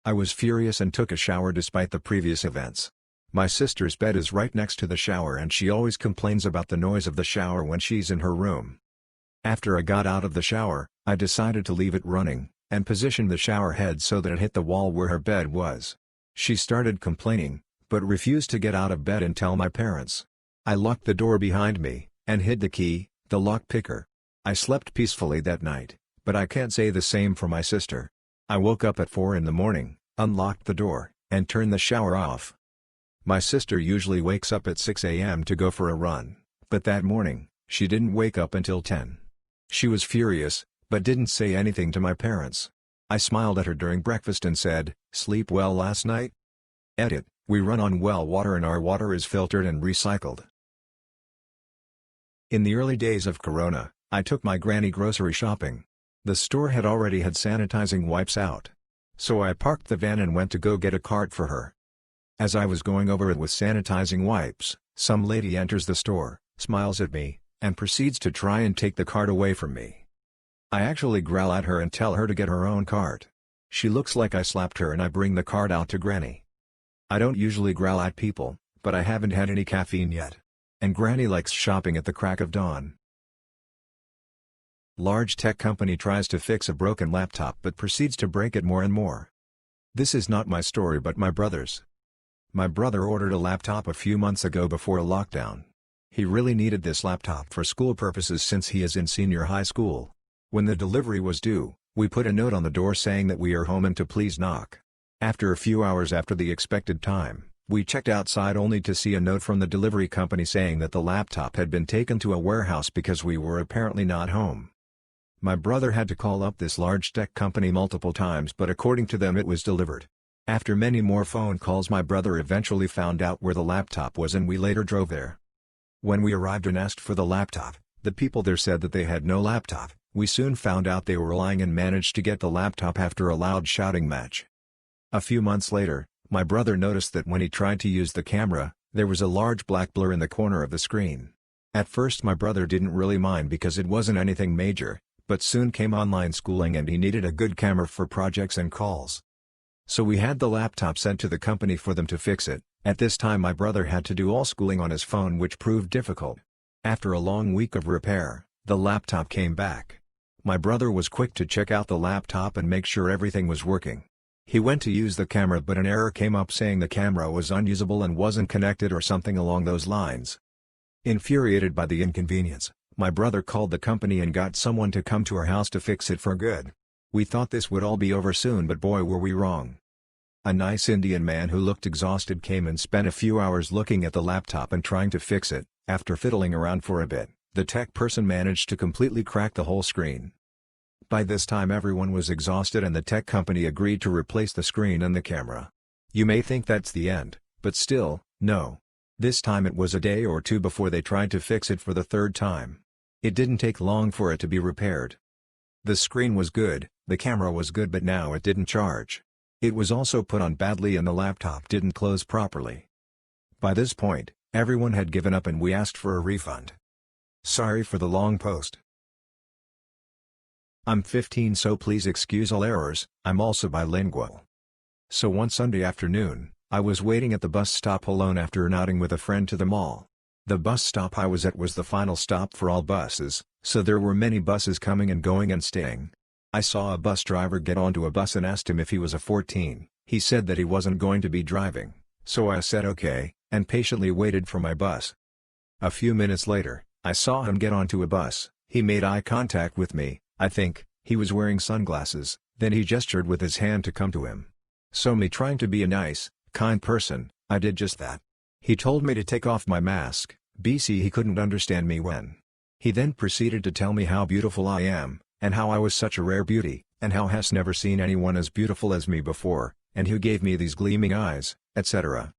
I was furious and took a shower despite the previous events. My sister's bed is right next to the shower and she always complains about the noise of the shower when she's in her room. After I got out of the shower, I decided to leave it running, and positioned the shower head so that it hit the wall where her bed was. She started complaining, but refused to get out of bed and tell my parents. I locked the door behind me, and hid the key, the lock picker. I slept peacefully that night, but I can't say the same for my sister. I woke up at 4 in the morning, unlocked the door, and turned the shower off. My sister usually wakes up at 6 a.m. to go for a run, but that morning, she didn't wake up until 10. She was furious, but didn't say anything to my parents. I smiled at her during breakfast and said, "Sleep well last night?" Edit: we run on well water and our water is filtered and recycled. In the early days of Corona, I took my granny grocery shopping. The store had already had sanitizing wipes out. So I parked the van and went to go get a cart for her. As I was going over it with sanitizing wipes, some lady enters the store, smiles at me, and proceeds to try and take the cart away from me. I actually growl at her and tell her to get her own cart. She looks like I slapped her and I bring the cart out to Granny. I don't usually growl at people, but I haven't had any caffeine yet. And Granny likes shopping at the crack of dawn. Large tech company tries to fix a broken laptop but proceeds to break it more and more. This is not my story but my brother's. My brother ordered a laptop a few months ago before a lockdown. He really needed this laptop for school purposes since he is in senior high school. When the delivery was due, we put a note on the door saying that we are home and to please knock. After a few hours after the expected time, we checked outside only to see a note from the delivery company saying that the laptop had been taken to a warehouse because we were apparently not home. My brother had to call up this large tech company multiple times but according to them it was delivered. After many more phone calls my brother eventually found out where the laptop was and we later drove there. When we arrived and asked for the laptop, the people there said that they had no laptop. We soon found out they were lying and managed to get the laptop after a loud shouting match. A few months later, my brother noticed that when he tried to use the camera, there was a large black blur in the corner of the screen. At first my brother didn't really mind because it wasn't anything major, but soon came online schooling and he needed a good camera for projects and calls. So we had the laptop sent to the company for them to fix it. At this time my brother had to do all schooling on his phone which proved difficult. After a long week of repair, the laptop came back. My brother was quick to check out the laptop and make sure everything was working. He went to use the camera but an error came up saying the camera was unusable and wasn't connected or something along those lines. Infuriated by the inconvenience, my brother called the company and got someone to come to our house to fix it for good. We thought this would all be over soon but boy were we wrong. A nice Indian man who looked exhausted came and spent a few hours looking at the laptop and trying to fix it. After fiddling around for a bit, the tech person managed to completely crack the whole screen. By this time everyone was exhausted and the tech company agreed to replace the screen and the camera. You may think that's the end, but still, no. This time it was a day or two before they tried to fix it for the third time. It didn't take long for it to be repaired. The screen was good, the camera was good but now it didn't charge. It was also put on badly and the laptop didn't close properly. By this point, everyone had given up and we asked for a refund. Sorry for the long post. I'm 15 so please excuse all errors, I'm also bilingual. So one Sunday afternoon, I was waiting at the bus stop alone after an outing with a friend to the mall. The bus stop I was at was the final stop for all buses, so there were many buses coming and going and staying. I saw a bus driver get onto a bus and asked him if he was a 14, he said that he wasn't going to be driving, so I said okay, and patiently waited for my bus. A few minutes later, I saw him get onto a bus, he made eye contact with me, I think, he was wearing sunglasses, then he gestured with his hand to come to him. So me trying to be a nice, kind person, I did just that. He told me to take off my mask, BC he couldn't understand me when. He then proceeded to tell me how beautiful I am, and how I was such a rare beauty, and how has never seen anyone as beautiful as me before, and who gave me these gleaming eyes, etc.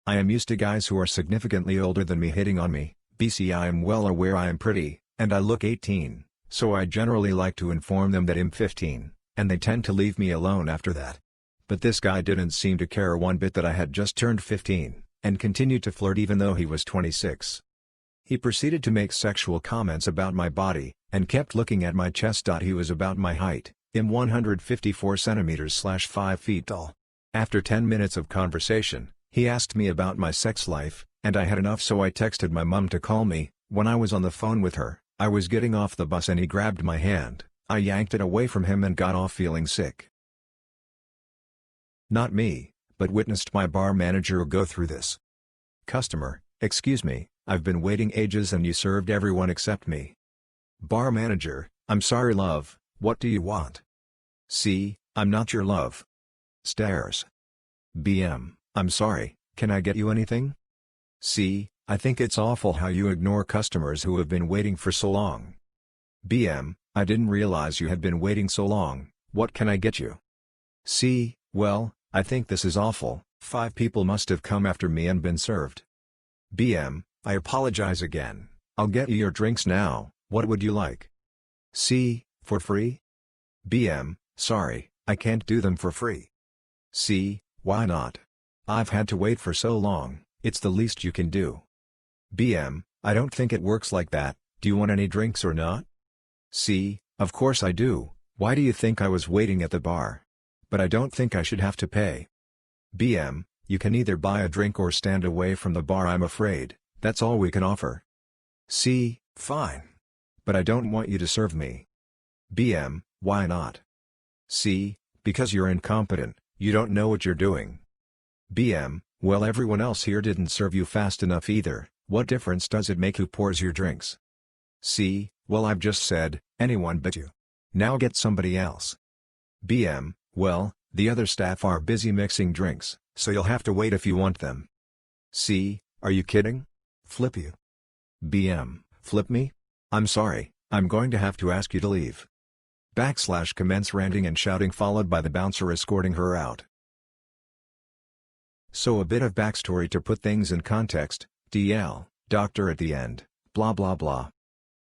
I am used to guys who are significantly older than me hitting on me, BC I am well aware I am pretty, and I look 18, so I generally like to inform them that I'm 15, and they tend to leave me alone after that. But this guy didn't seem to care one bit that I had just turned 15, and continued to flirt even though he was 26. He proceeded to make sexual comments about my body, and kept looking at my chest. He was about my height, I'm 154 centimeters / 5 feet tall. After 10 minutes of conversation, he asked me about my sex life, and I had enough, so I texted my mom to call me. When I was on the phone with her, I was getting off the bus and he grabbed my hand. I yanked it away from him and got off feeling sick. Not me, but witnessed my bar manager go through this. Customer: excuse me, I've been waiting ages and you served everyone except me. Bar manager: I'm sorry love, what do you want? C: I'm not your love. Stares. BM: I'm sorry, can I get you anything? C: I think it's awful how you ignore customers who have been waiting for so long. BM: I didn't realize you had been waiting so long, what can I get you? C: Well, I think this is awful, 5 people must have come after me and been served. BM: I apologize again, I'll get you your drinks now, what would you like? C: For free? BM: Sorry, I can't do them for free. C: Why not? I've had to wait for so long, it's the least you can do. BM: I don't think it works like that, do you want any drinks or not? C: Of course I do, why do you think I was waiting at the bar? But I don't think I should have to pay. BM: You can either buy a drink or stand away from the bar, I'm afraid, that's all we can offer. C: Fine. But I don't want you to serve me. BM: Why not? C: Because you're incompetent, you don't know what you're doing. BM: Well, everyone else here didn't serve you fast enough either, what difference does it make who pours your drinks? C: Well, I've just said, anyone but you. Now get somebody else. BM: Well, the other staff are busy mixing drinks, so you'll have to wait if you want them. C: Are you kidding? Flip you. BM: Flip me? I'm sorry, I'm going to have to ask you to leave. Commence ranting and shouting, followed by the bouncer escorting her out. So a bit of backstory to put things in context, DL, doctor at the end, blah blah blah.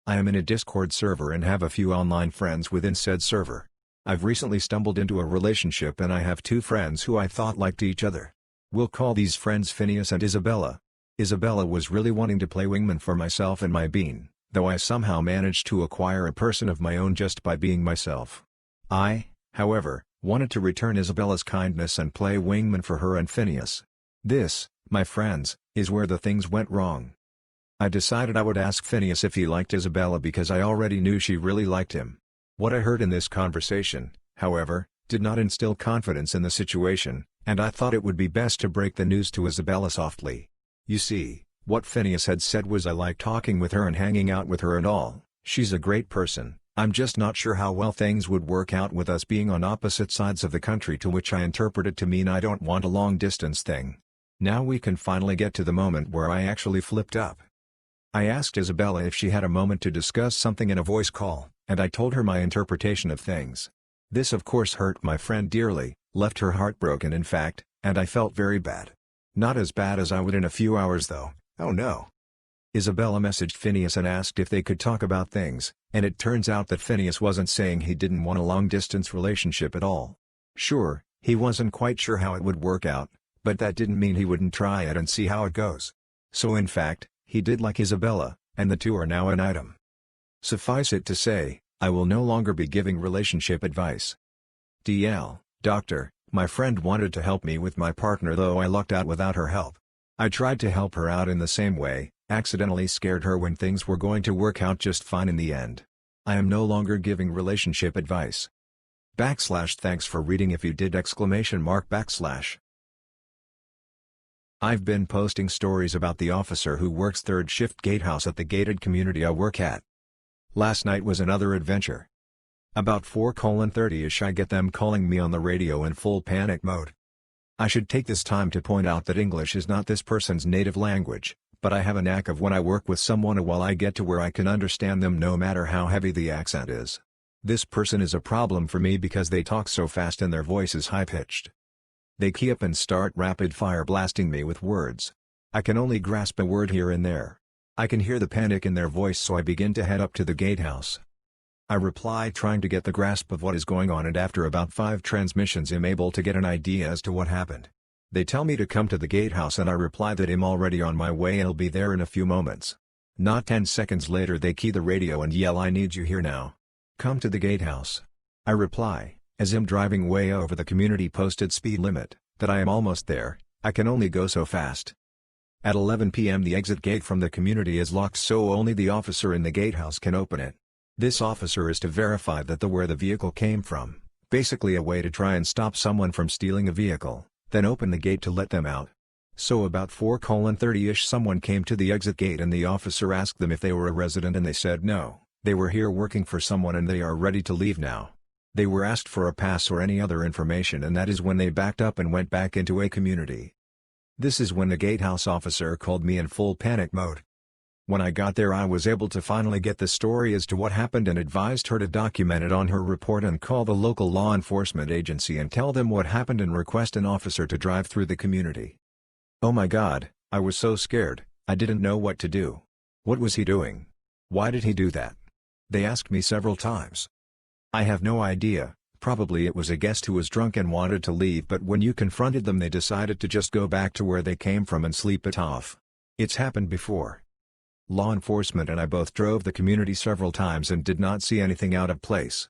I am in a Discord server and have a few online friends within said server. I've recently stumbled into a relationship and I have 2 friends who I thought liked each other. We'll call these friends Phineas and Isabella. Isabella was really wanting to play wingman for myself and my bean, though I somehow managed to acquire a person of my own just by being myself. I, however, wanted to return Isabella's kindness and play wingman for her and Phineas. This, my friends, is where the things went wrong. I decided I would ask Phineas if he liked Isabella because I already knew she really liked him. What I heard in this conversation, however, did not instill confidence in the situation, and I thought it would be best to break the news to Isabella softly. You see, what Phineas had said was, I like talking with her and hanging out with her and all, she's a great person, I'm just not sure how well things would work out with us being on opposite sides of the country, to which I interpreted to mean I don't want a long distance thing. Now we can finally get to the moment where I actually flipped up. I asked Isabella if she had a moment to discuss something in a voice call, and I told her my interpretation of things. This of course hurt my friend dearly, left her heartbroken in fact, and I felt very bad. Not as bad as I would in a few hours though, oh no. Isabella messaged Phineas and asked if they could talk about things, and it turns out that Phineas wasn't saying he didn't want a long-distance relationship at all. Sure, he wasn't quite sure how it would work out, but that didn't mean he wouldn't try it and see how it goes. So in fact, he did like Isabella, and the 2 are now an item. Suffice it to say, I will no longer be giving relationship advice. DL, doctor, my friend wanted to help me with my partner, though I lucked out without her help. I tried to help her out in the same way, accidentally scared her when things were going to work out just fine in the end. I am no longer giving relationship advice. Thanks for reading if you did! I've been posting stories about the officer who works third shift gatehouse at the gated community I work at. Last night was another adventure. About 4:30ish I get them calling me on the radio in full panic mode. I should take this time to point out that English is not this person's native language, but I have a knack of when I work with someone while I get to where I can understand them no matter how heavy the accent is. This person is a problem for me because they talk so fast and their voice is high-pitched. They key up and start rapid-fire blasting me with words. I can only grasp a word here and there. I can hear the panic in their voice, so I begin to head up to the gatehouse. I reply, trying to get the grasp of what is going on, and after about 5 transmissions I'm able to get an idea as to what happened. They tell me to come to the gatehouse and I reply that I'm already on my way and I'll be there in a few moments. Not 10 seconds later they key the radio and yell, "I need you here now. Come to the gatehouse." I reply, as I'm driving way over the community posted speed limit, that I am almost there, I can only go so fast. At 11 p.m. the exit gate from the community is locked, so only the officer in the gatehouse can open it. This officer is to verify that where the vehicle came from, basically a way to try and stop someone from stealing a vehicle, then open the gate to let them out. So about 4:30ish someone came to the exit gate and the officer asked them if they were a resident and they said no, they were here working for someone and they are ready to leave now. They were asked for a pass or any other information, and that is when they backed up and went back into a community. This is when the gatehouse officer called me in full panic mode. When I got there I was able to finally get the story as to what happened and advised her to document it on her report and call the local law enforcement agency and tell them what happened and request an officer to drive through the community. Oh my God, I was so scared, I didn't know what to do. What was he doing? Why did he do that? They asked me several times. I have no idea, probably it was a guest who was drunk and wanted to leave, but when you confronted them they decided to just go back to where they came from and sleep it off. It's happened before. Law enforcement and I both drove the community several times and did not see anything out of place.